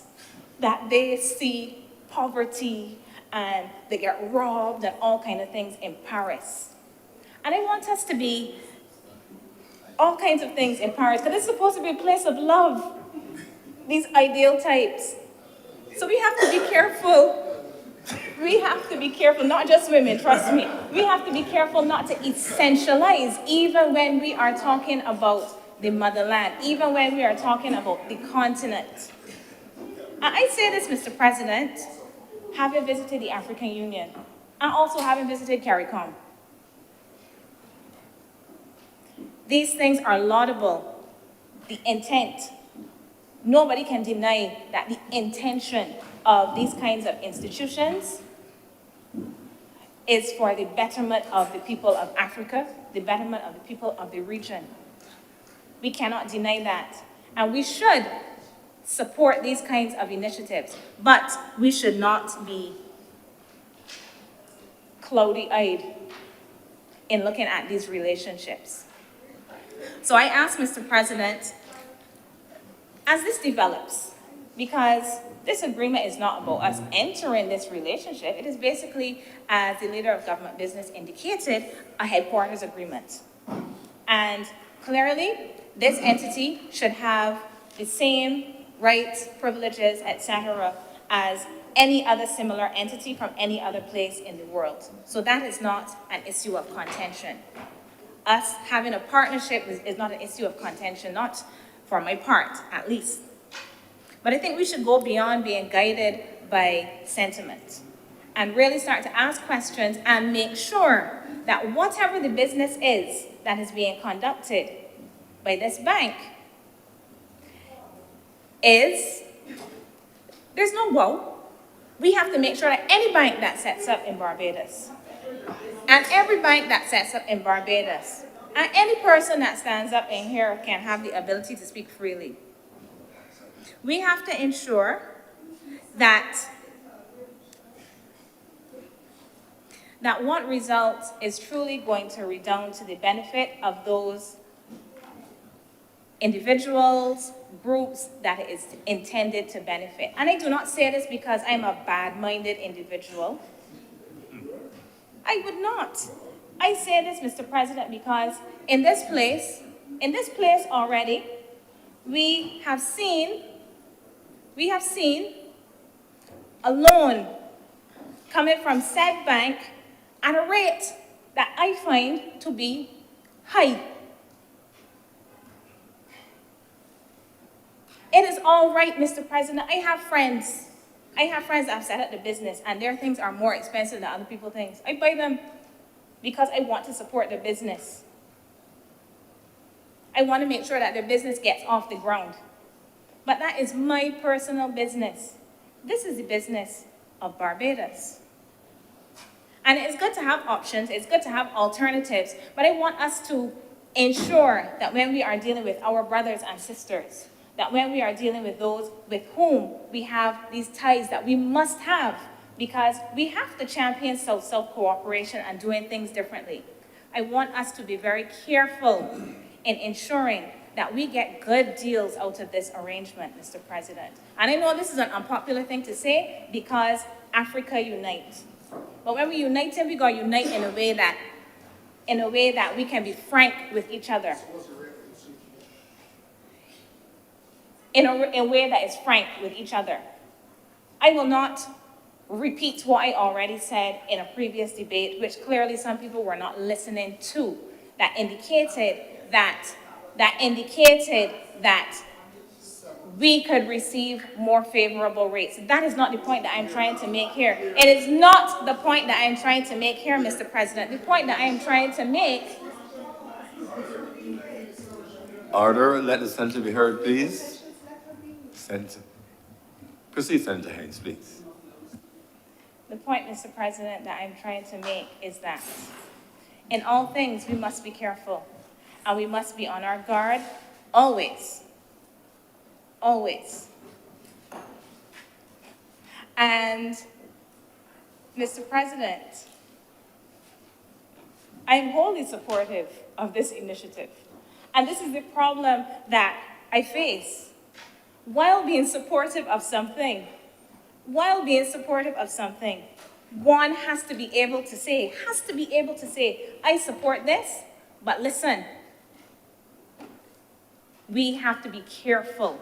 that they see poverty and they get robbed and all kinds of things in Paris. And I want us to be all kinds of things in Paris, because it's supposed to be a place of love, these ideal types. So we have to be careful. We have to be careful, not just women, trust me. We have to be careful not to essentialize, even when we are talking about the motherland, even when we are talking about the continent. And I say this, Mr. President, having visited the African Union, and also having visited CARICOM. These things are laudable, the intent. Nobody can deny that the intention of these kinds of institutions is for the betterment of the people of Africa, the betterment of the people of the region. We cannot deny that. And we should support these kinds of initiatives, but we should not be cloudy-eyed in looking at these relationships. So I ask, Mr. President, as this develops, because this agreement is not about us entering this relationship, it is basically, as the leader of government business indicated, a headquarters agreement. And clearly, this entity should have the same rights, privileges, etc., as any other similar entity from any other place in the world. So that is not an issue of contention. Us having a partnership is not an issue of contention, not for my part, at least. But I think we should go beyond being guided by sentiment and really start to ask questions and make sure that whatever the business is that is being conducted, by this bank is, there's no wow. We have to make sure that any bank that sets up in Barbados, and every bank that sets up in Barbados, and any person that stands up in here can have the ability to speak freely. We have to ensure that what results is truly going to redound to the benefit of those individuals, groups that it is intended to benefit. And I do not say this because I'm a bad-minded individual. I would not. I say this, Mr. President, because in this place already, we have seen a loan coming from said bank at a rate that I find to be high. It is all right, Mr. President. I have friends that have set up the business and their things are more expensive than other people's things. I buy them because I want to support their business. I want to make sure that their business gets off the ground. But that is my personal business. This is the business of Barbados. And it's good to have options, it's good to have alternatives, but I want us to ensure that when we are dealing with our brothers and sisters, that when we are dealing with those with whom we have these ties that we must have, because we have to champion South-South cooperation and doing things differently. I want us to be very careful in ensuring that we get good deals out of this arrangement, Mr. President. And I know this is an unpopular thing to say because Africa unites. But when we unite, we gotta unite in a way that we can be frank with each other. In a way that is frank with each other. I will not repeat what I already said in a previous debate, which clearly some people were not listening to, that indicated that we could receive more favorable rates. That is not the point that I'm trying to make here. It is not the point that I'm trying to make here, Mr. President. The point that I am trying to make... Order, let the senator be heard, please. Senator. Proceed, Senator Haynes, please. The point, Mr. President, that I'm trying to make is that in all things, we must be careful and we must be on our guard always. Always. And, Mr. President, I am wholly supportive of this initiative. And this is the problem that I face. While being supportive of something, one has to be able to say, I support this, but listen, we have to be careful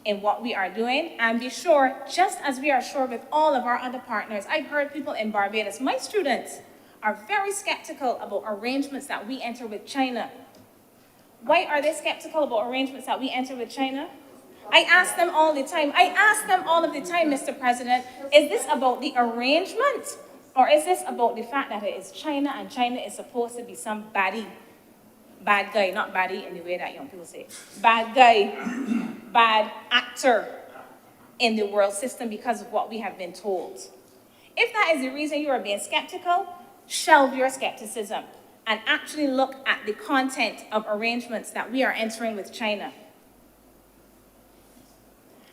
in what we are doing and be sure, just as we are sure with all of our other partners. I've heard people in Barbados, my students are very skeptical about arrangements that we enter with China. Why are they skeptical about arrangements that we enter with China? I ask them all the time, Mr. President, is this about the arrangement or is this about the fact that it is China and China is supposed to be some bad guy, not baddie in the way that young people say, bad guy, bad actor in the world system because of what we have been told? If that is the reason you are being skeptical, shelve your skepticism and actually look at the content of arrangements that we are entering with China.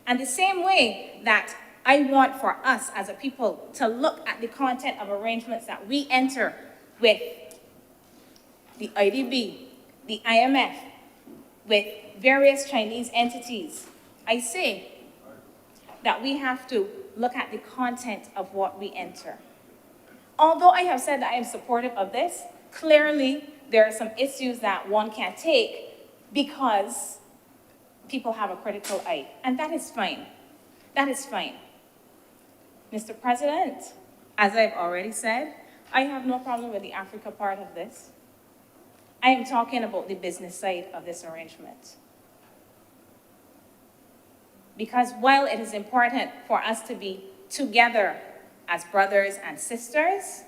And the same way that I want for us as a people to look at the content of arrangements that we enter with the IDB, the IMF, with various Chinese entities, I say that we have to look at the content of what we enter. Although I have said that I am supportive of this, clearly there are some issues that one can't take because people have a critical eye, and that is fine. That is fine. Mr. President, as I've already said, I have no problem with the Africa part of this. I am talking about the business side of this arrangement. Because while it is important for us to be together as brothers and sisters,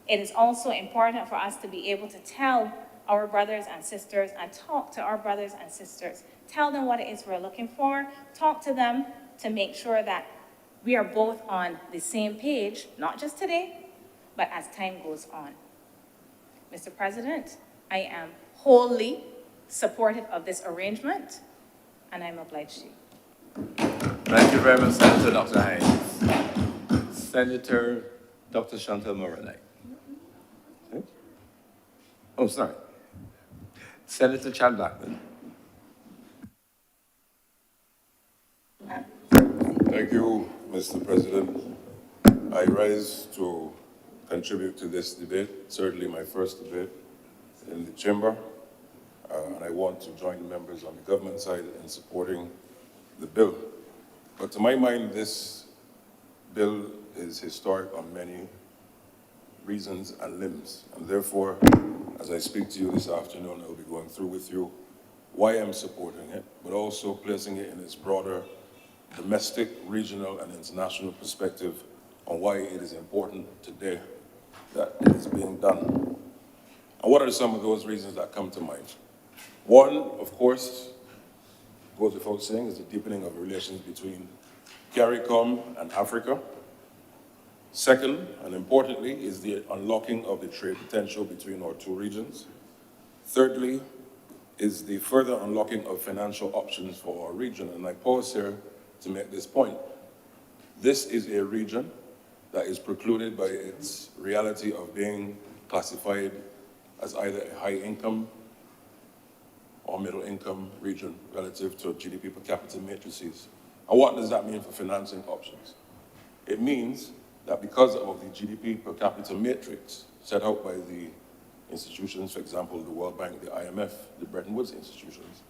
it is also important for us to be able to tell our brothers and sisters and talk to our brothers and sisters. Tell them what it is we're looking for. Talk to them to make sure that we are both on the same page, not just today, but as time goes on. Mr. President, I am wholly supportive of this arrangement, and I'm obliged to you. Thank you very much, Senator Dr. Hines. Senator Dr. Chantal Moranay. Okay. Oh, sorry. Senator Chad Blackman. Thank you, Mr. President. I rise to contribute to this debate, certainly my first debate in the chamber, and I want to join the members on the government side in supporting the bill. But to my mind, this bill is historic on many reasons and limbs, and therefore, as I speak to you this afternoon, I'll be going through with you why I'm supporting it, but also placing it in its broader domestic, regional, and international perspective on why it is important today that it is being done. And what are some of those reasons that come to mind? One, of course, goes without saying, is the deepening of relations between CARICOM and Africa. Second, and importantly, is the unlocking of the trade potential between our two regions. Thirdly, is the further unlocking of financial options for our region. And I pause here to make this point. This is a region that is precluded by its reality of being classified as either a high-income or middle-income region relative to GDP per capita matrices. And what does that mean for financing options? It means that because of the GDP per capita matrix set out by the institutions, for example, the World Bank, the IMF, the Bretton Woods institutions,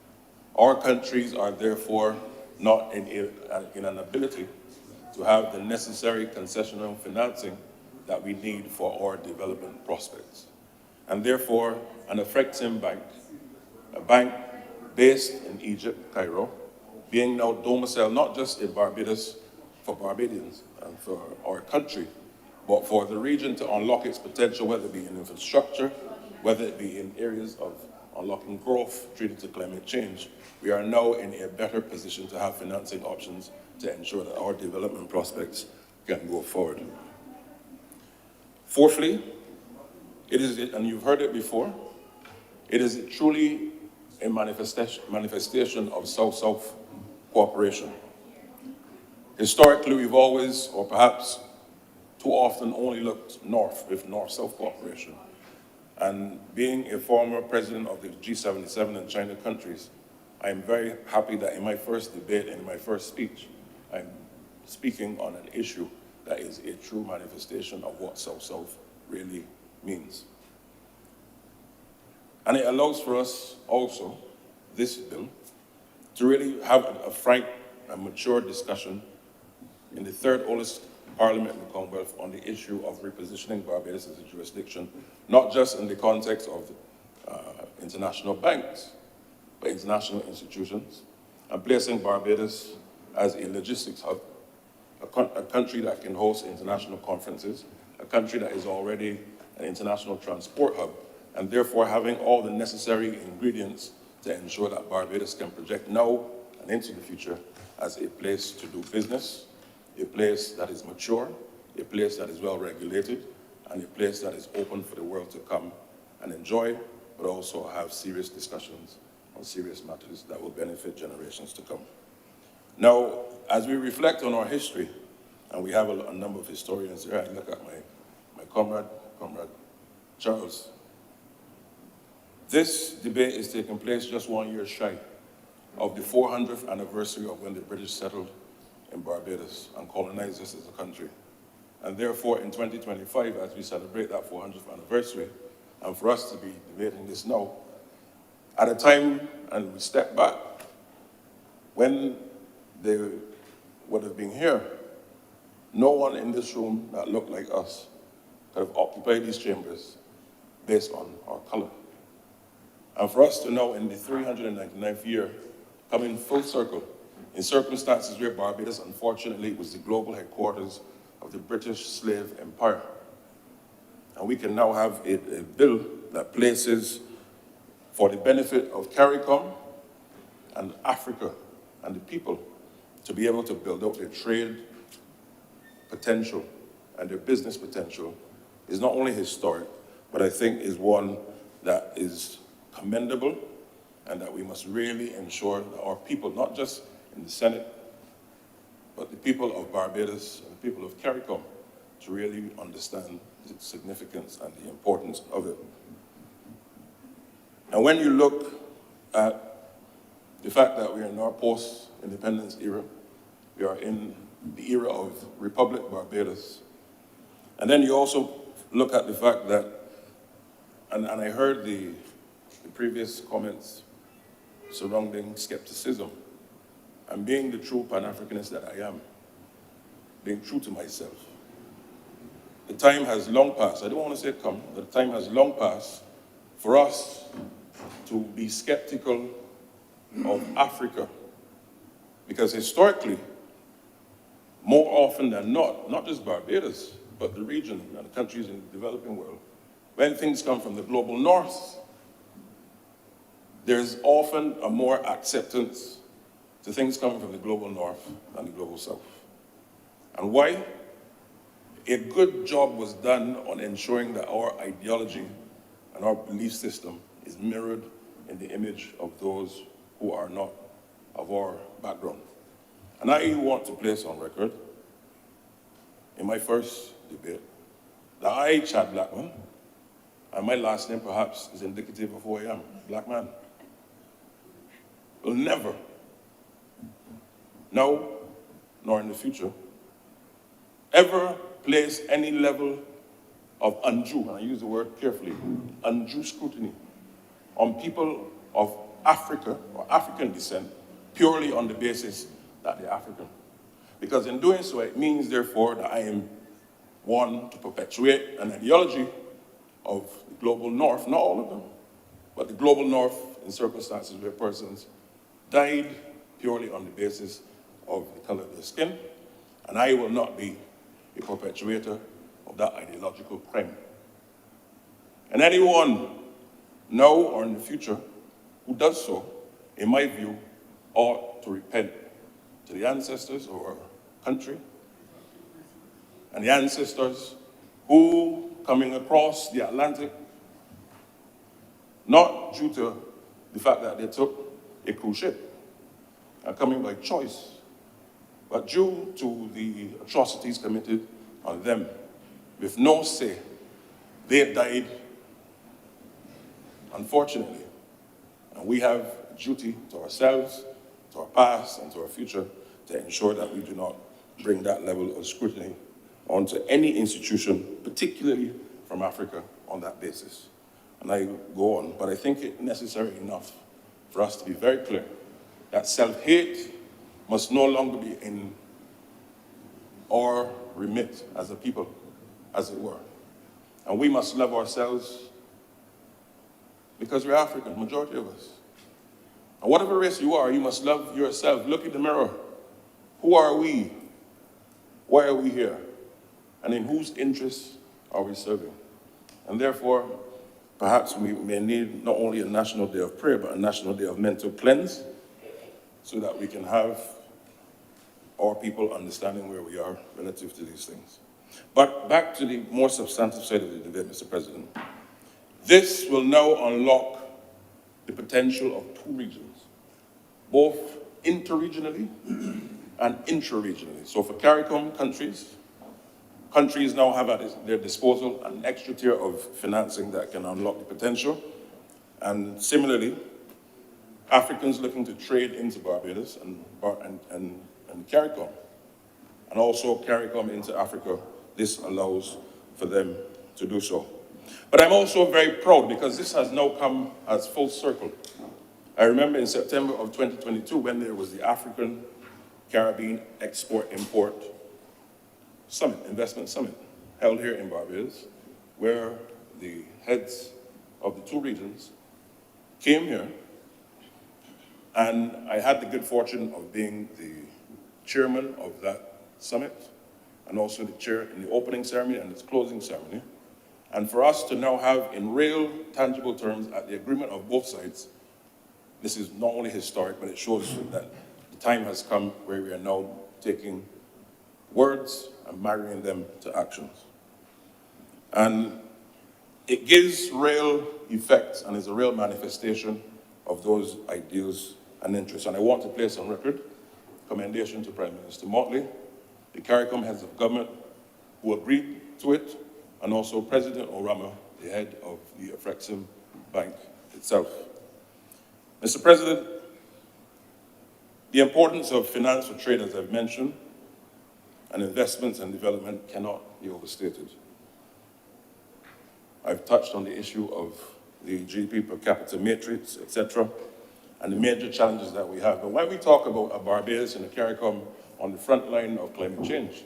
our countries are therefore not in an ability to have the necessary concessional financing that we need for our development prospects. And therefore, an Afrexim bank, a bank based in Egypt, Cairo, being now domiciled not just in Barbados for Barbadians and for our country, but for the region to unlock its potential, whether it be in infrastructure, whether it be in areas of unlocking growth treated to climate change. We are now in a better position to have financing options to ensure that our development prospects can go forward. Fourthly, it is, and you've heard it before, it is truly a manifestation of South-South cooperation. Historically, we've always, or perhaps too often, only looked north with North-South cooperation. And being a former president of the G77 and China countries, I am very happy that in my first debate and in my first speech, I'm speaking on an issue that is a true manifestation of what South-South really means. And it allows for us also, this bill, to really have a frank and mature discussion in the third oldest parliament in the Commonwealth on the issue of repositioning Barbados as a jurisdiction, not just in the context of international banks, but international institutions, and placing Barbados as a logistics hub, a country that can host international conferences, a country that is already an international transport hub, and therefore having all the necessary ingredients to ensure that Barbados can project now and into the future as a place to do business, a place that is mature, a place that is well regulated, and a place that is open for the world to come and enjoy, but also have serious discussions on serious matters that will benefit generations to come. Now, as we reflect on our history, and we have a number of historians here, I look at my comrade Charles. This debate is taking place just 1 year shy of the 400th anniversary of when the British settled in Barbados and colonized us as a country. And therefore, in 2025, as we celebrate that 400th anniversary, and for us to be debating this now, at a time, and we step back, when they would have been here, no one in this room that looked like us could have occupied these chambers based on our color. And for us to know in the 399th year, coming full circle, in circumstances where Barbados, unfortunately, was the global headquarters of the British slave empire. And we can now have a bill that places for the benefit of CARICOM and Africa and the people to be able to build up their trade potential and their business potential is not only historic, but I think is one that is commendable and that we must really ensure that our people, not just in the Senate, but the people of Barbados and the people of CARICOM, to really understand the significance and the importance of it. And when you look at the fact that we are in our post-independence era, we are in the era of Republic Barbados, and then you also look at the fact that, and I heard the previous comments surrounding skepticism, and being the true Pan-Africanist that I am, being true to myself. The time has long passed, I don't want to say come, but the time has long passed for us to be skeptical of Africa. Because historically, more often than not just Barbados, but the region and the countries in the developing world, when things come from the global north, there's often a more acceptance to things coming from the global north than the global south. And why? A good job was done on ensuring that our ideology and our belief system is mirrored in the image of those who are not of our background. And I want to place on record, in my first debate, that I, Chad Blackman, and my last name perhaps is indicative of who I am, black man, will never, now nor in the future, ever place any level of undue, and I use the word carefully, undue scrutiny on people of Africa or African descent purely on the basis that they're African. Because in doing so, it means, therefore, that I am one to perpetuate an ideology of the global north, not all of them, but the global north in circumstances where persons died purely on the basis of the color of their skin, and I will not be a perpetuator of that ideological crime. And anyone now or in the future who does so, in my view, ought to repent to the ancestors of our country and the ancestors who, coming across the Atlantic, not due to the fact that they took a cruise ship and coming by choice, but due to the atrocities committed on them with no say, they died, unfortunately. And we have a duty to ourselves, to our past, and to our future to ensure that we do not bring that level of scrutiny onto any institution, particularly from Africa, on that basis. And I go on, but I think it's necessary enough for us to be very clear that self-hate must no longer be in our remit as a people, as it were. And we must love ourselves because we're African, majority of us. And whatever race you are, you must love yourself. Look in the mirror. Who are we? Why are we here? And in whose interests are we serving? And therefore, perhaps we may need not only a national day of prayer, but a national day of mental cleanse, so that we can have our people understanding where we are relative to these things. But back to the more substantive side of the debate, Mr. President. This will now unlock the potential of two regions, both interregionally and intra-regionally. So for CARICOM countries now have at their disposal an extra tier of financing that can unlock the potential. And similarly, Africans looking to trade into Barbados and CARICOM, and also CARICOM into Africa, this allows for them to do so. But I'm also very proud because this has now come as full circle. I remember in September of 2022 when there was the African Caribbean Export-Import Summit, Investment Summit, held here in Barbados, where the heads of the two regions came here, and I had the good fortune of being the chairman of that summit, and also the chair in the opening ceremony and its closing ceremony. And for us to now have in real, tangible terms, at the agreement of both sides, this is not only historic, but it shows that the time has come where we are now taking words and marrying them to actions. And it gives real effects and is a real manifestation of those ideals and interests. And I want to place on record commendation to Prime Minister Motley, the CARICOM heads of government who agreed to it, and also President Orama, the head of the Afrexim Bank itself. Mr. President, the importance of finance for trade, as I've mentioned, and investments and development cannot be overstated. I've touched on the issue of the GDP per capita matrix, etc., and the major challenges that we have. But when we talk about Barbados and the CARICOM on the front line of climate change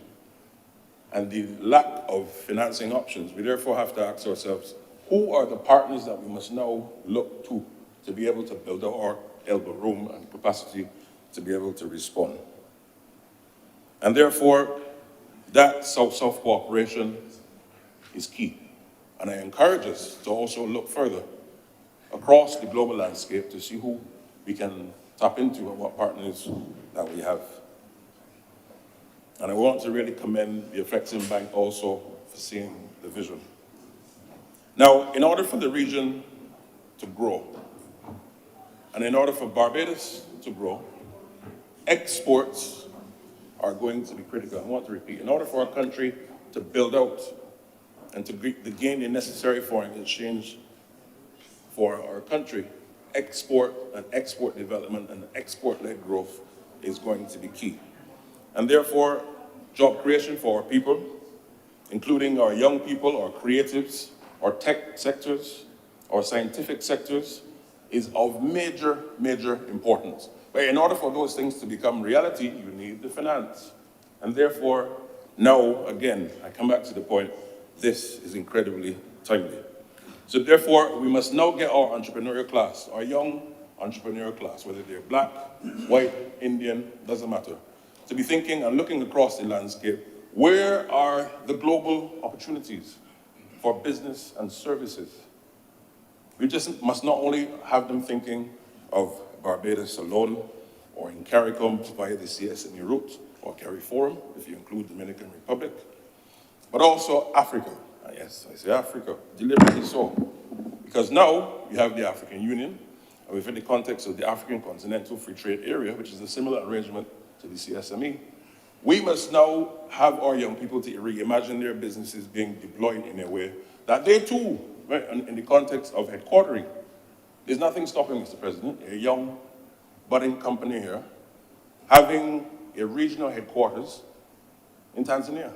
and the lack of financing options, we therefore have to ask ourselves, who are the partners that we must now look to be able to build our elbow room and capacity to be able to respond? And therefore, that South-South cooperation is key. And I encourage us to also look further across the global landscape to see who we can tap into and what partners that we have. And I want to really commend the Afrexim Bank also for seeing the vision. Now, in order for the region to grow, and in order for Barbados to grow, exports are going to be critical. I want to repeat, in order for our country to build out and to gain the necessary foreign exchange for our country, export and export development and export-led growth is going to be key. And therefore, job creation for our people, including our young people, our creatives, our tech sectors, our scientific sectors, is of major, major importance. But in order for those things to become reality, you need the finance. And therefore, now, again, I come back to the point, this is incredibly timely. So therefore, we must now get our entrepreneurial class, our young entrepreneurial class, whether they're black, white, Indian, doesn't matter, to be thinking and looking across the landscape, where are the global opportunities for business and services? We just must not only have them thinking of Barbados alone, or in CARICOM via the CSME route, or CARIFORUM, if you include Dominican Republic, but also Africa. Yes, I say Africa, deliberately so. Because now you have the African Union, and within the context of the African Continental Free Trade Area, which is a similar arrangement to the CSME, we must now have our young people to reimagine their businesses being deployed in a way that they too, right, in the context of headquartering. There's nothing stopping, Mr. President, a young budding company here having a regional headquarters in Tanzania.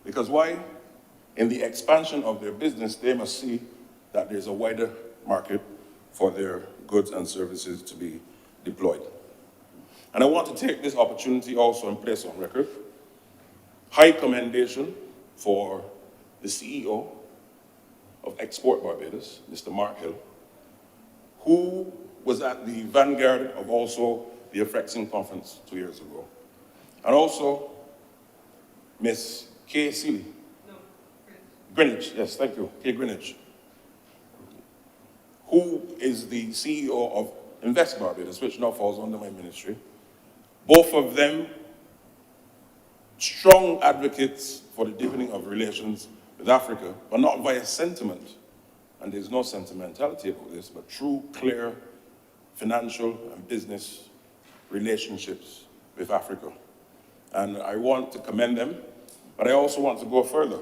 Because why? In the expansion of their business, they must see that there's a wider market for their goods and services to be deployed. And I want to take this opportunity also and place on record high commendation for the CEO of Export Barbados, Mr. Mark Hill, who was at the vanguard of also the Afrexim conference 2 years ago. And also Ms. Kay Seeley. No, Greenwich, yes, thank you, Kay Greenwich, who is the CEO of Invest Barbados, which now falls under my ministry. Both of them strong advocates for the deepening of relations with Africa, but not via sentiment. And there's no sentimentality about this, but true, clear financial and business relationships with Africa. And I want to commend them, but I also want to go further.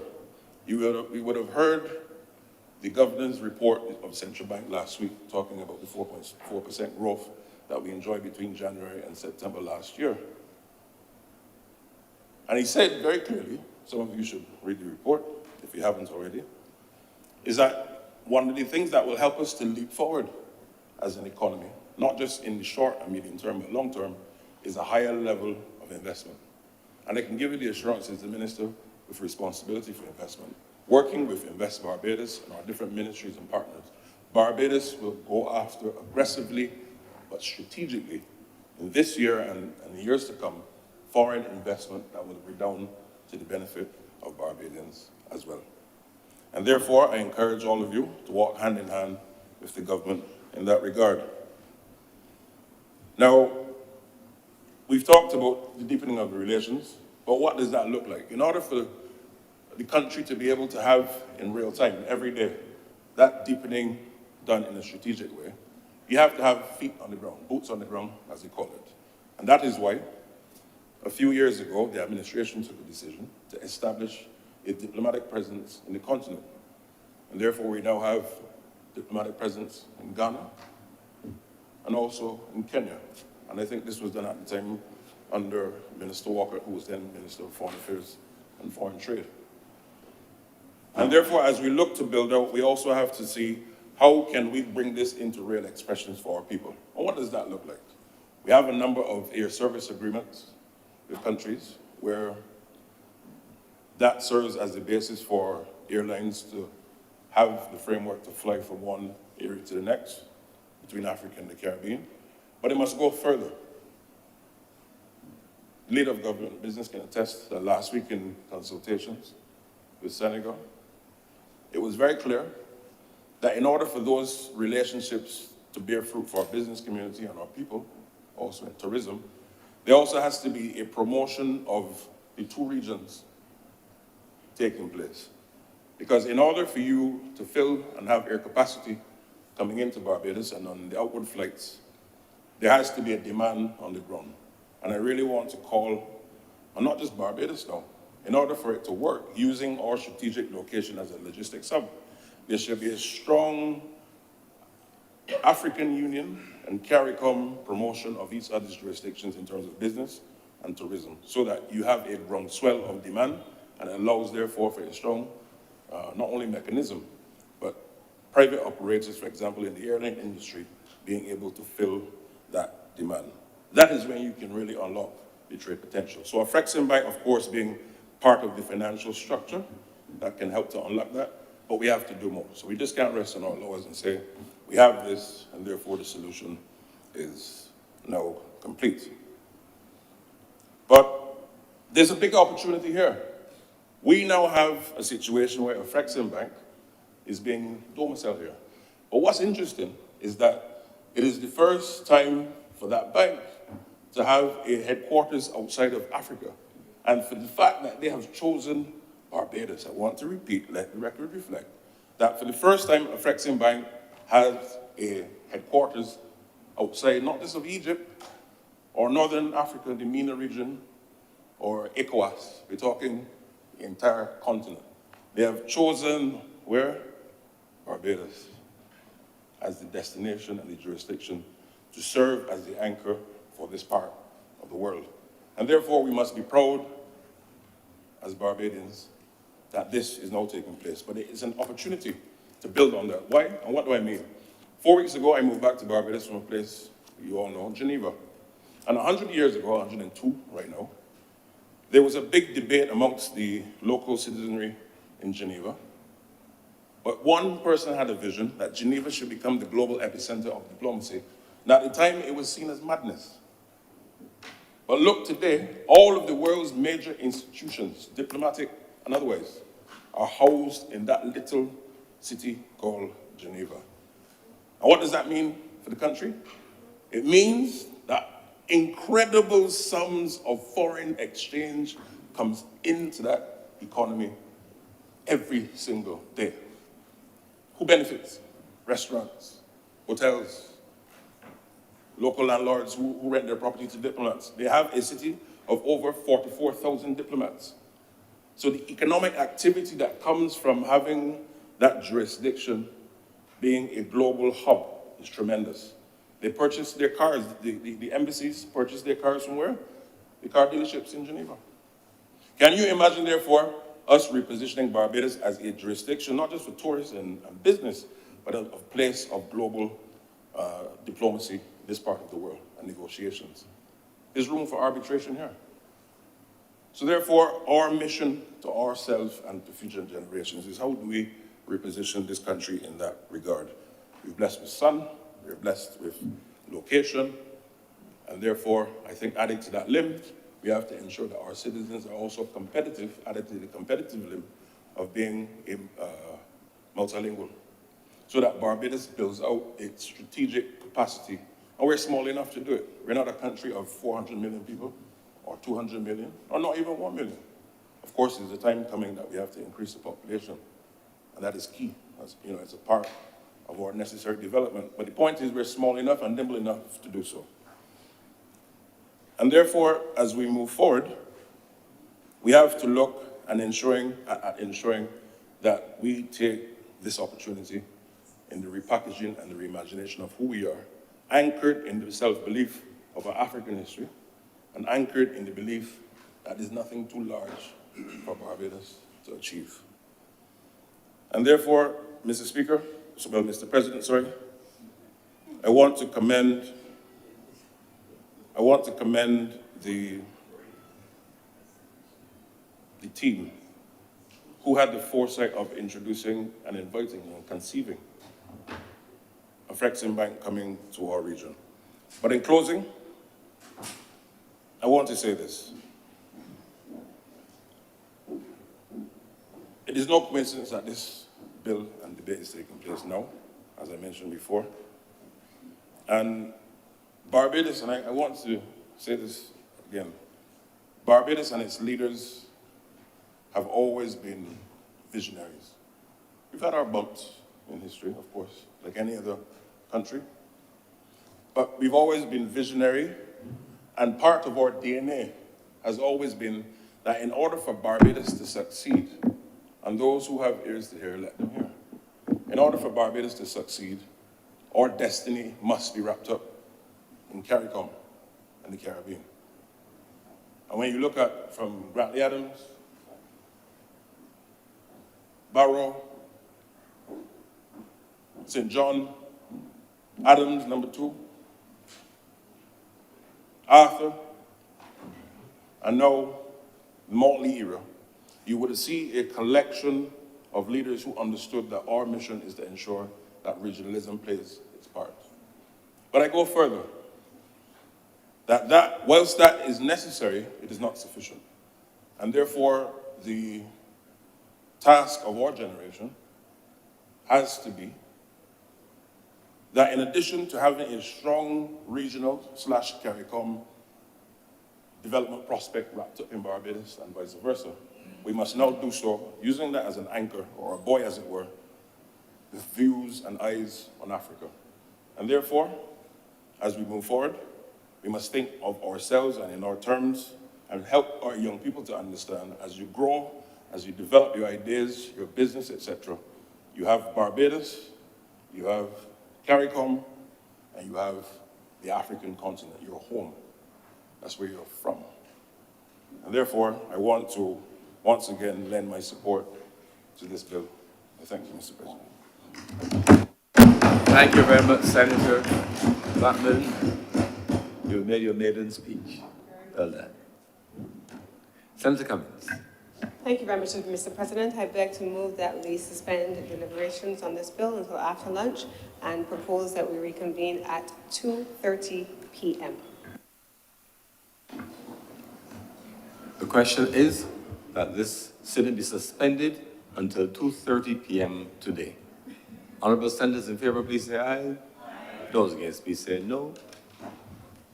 We would have heard the governor's report of Central Bank last week talking about the 4.4% growth that we enjoyed between January and September last year. And he said very clearly, some of you should read the report if you haven't already, is that one of the things that will help us to leap forward as an economy, not just in the short and medium term, but long term, is a higher level of investment. And I can give you the assurance as the minister with responsibility for investment, working with Invest Barbados and our different ministries and partners, Barbados will go after aggressively but strategically in this year and the years to come, foreign investment that will redound to the benefit of Barbadians as well. And therefore, I encourage all of you to walk hand in hand with the government in that regard. Now, we've talked about the deepening of the relations, but what does that look like? In order for the country to be able to have in real time, every day, that deepening done in a strategic way, you have to have feet on the ground, boots on the ground, as they call it. And that is why, a few years ago, the administration took a decision to establish a diplomatic presence in the continent. And therefore, we now have diplomatic presence in Ghana and also in Kenya. And I think this was done at the time under Minister Walker, who was then Minister of Foreign Affairs and Foreign Trade. And therefore, as we look to build out, we also have to see how can we bring this into real expressions for our people. And what does that look like? We have a number of air service agreements with countries where that serves as the basis for airlines to have the framework to fly from one area to the next between Africa and the Caribbean. But it must go further. The leader of government business can attest that last week in consultations with Senegal, it was very clear that in order for those relationships to bear fruit for our business community and our people, also in tourism, there also has to be a promotion of the two regions taking place. Because in order for you to fill and have air capacity coming into Barbados and on the outward flights, there has to be a demand on the ground. And I really want to call on not just Barbados now, in order for it to work, using our strategic location as a logistics hub, there should be a strong African Union and CARICOM promotion of each other's jurisdictions in terms of business and tourism, so that you have a groundswell of demand and allows, therefore, for a strong, not only mechanism, but private operators, for example, in the airline industry, being able to fill that demand. That is when you can really unlock the trade potential. So Afreximbank, of course, being part of the financial structure that can help to unlock that, but we have to do more. So we just can't rest on our laurels and say, we have this, and therefore the solution is now complete. But there's a big opportunity here. We now have a situation where Afreximbank is being domiciled here. But what's interesting is that it is the first time for that bank to have a headquarters outside of Africa. And for the fact that they have chosen Barbados, I want to repeat, let the record reflect, that for the first time, Afreximbank has a headquarters outside, not just of Egypt, or Northern Africa, the MENA region, or ECOWAS. We're talking the entire continent. They have chosen where? Barbados, as the destination and the jurisdiction to serve as the anchor for this part of the world. And therefore, we must be proud as Barbadians that this is now taking place. But it is an opportunity to build on that. Why? And what do I mean? 4 weeks ago, I moved back to Barbados from a place you all know, Geneva. And 100 years ago, 102 right now, there was a big debate amongst the local citizenry in Geneva. But one person had a vision that Geneva should become the global epicenter of diplomacy. And at the time, it was seen as madness. But look, today, all of the world's major institutions, diplomatic and otherwise, are housed in that little city called Geneva. And what does that mean for the country? It means that incredible sums of foreign exchange comes into that economy every single day. Who benefits? Restaurants, hotels, local landlords who rent their property to diplomats. They have a city of over 44,000 diplomats. So the economic activity that comes from having that jurisdiction being a global hub is tremendous. They purchase their cars, the embassies purchase their cars from where? The car dealerships in Geneva. Can you imagine, therefore, us repositioning Barbados as a jurisdiction, not just for tourists and business, but a place of global diplomacy in this part of the world and negotiations? There's room for arbitration here. So therefore, our mission to ourselves and to future generations is how do we reposition this country in that regard? We're blessed with sun, we're blessed with location, and therefore, I think adding to that limb, we have to ensure that our citizens are also competitive, added to the competitive limb of being multilingual, so that Barbados builds out its strategic capacity. And we're small enough to do it. We're not a country of 400 million people, or 200 million, or not even 1 million. Of course, there's a time coming that we have to increase the population, and that is key. It's a part of our necessary development. But the point is we're small enough and nimble enough to do so. And therefore, as we move forward, we have to look at ensuring that we take this opportunity in the repackaging and the reimagination of who we are, anchored in the self-belief of our African history, and anchored in the belief that there's nothing too large for Barbados to achieve. And therefore, Mr. President, I want to commend the team who had the foresight of introducing and inviting and conceiving Afreximbank coming to our region. But in closing, I want to say this. It is no coincidence that this bill and debate is taking place now, as I mentioned before. And Barbados, and I want to say this again, Barbados and its leaders have always been visionaries. We've had our bumps in history, of course, like any other country. But we've always been visionary, and part of our DNA has always been that in order for Barbados to succeed, and those who have ears to hear, let them hear. In order for Barbados to succeed, our destiny must be wrapped up in CARICOM and the Caribbean. And when you look at from Grantley Adams, Barrow, St. John, Adams, #2, Arthur, and now the Motley era, you would see a collection of leaders who understood that our mission is to ensure that regionalism plays its part. But I go further, that whilst that is necessary, it is not sufficient. And therefore, the task of our generation has to be that in addition to having a strong regional / CARICOM development prospect wrapped up in Barbados and vice versa, we must now do so using that as an anchor, or a buoy as it were, with views and eyes on Africa. And therefore, as we move forward, we must think of ourselves and in our terms and help our young people to understand as you grow, as you develop your ideas, your business, etc. You have Barbados, you have CARICOM, and you have the African continent, your home. That's where you're from. And therefore, I want to once again lend my support to this bill. Thank you, Mr. President. Thank you very much, Senator Blackman. You made your maiden speech. Well done. Senator Cummings. Thank you very much, Mr. President. I beg to move that we suspend deliberations on this bill until after lunch and propose that we reconvene at 2:30 p.m. The question is that this sitting be suspended until 2:30 p.m. today. Honorable senators in favor, please say aye. Aye. Those against, please say no.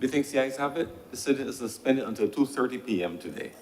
The ayes have it. The sitting is suspended until 2:30 p.m. today.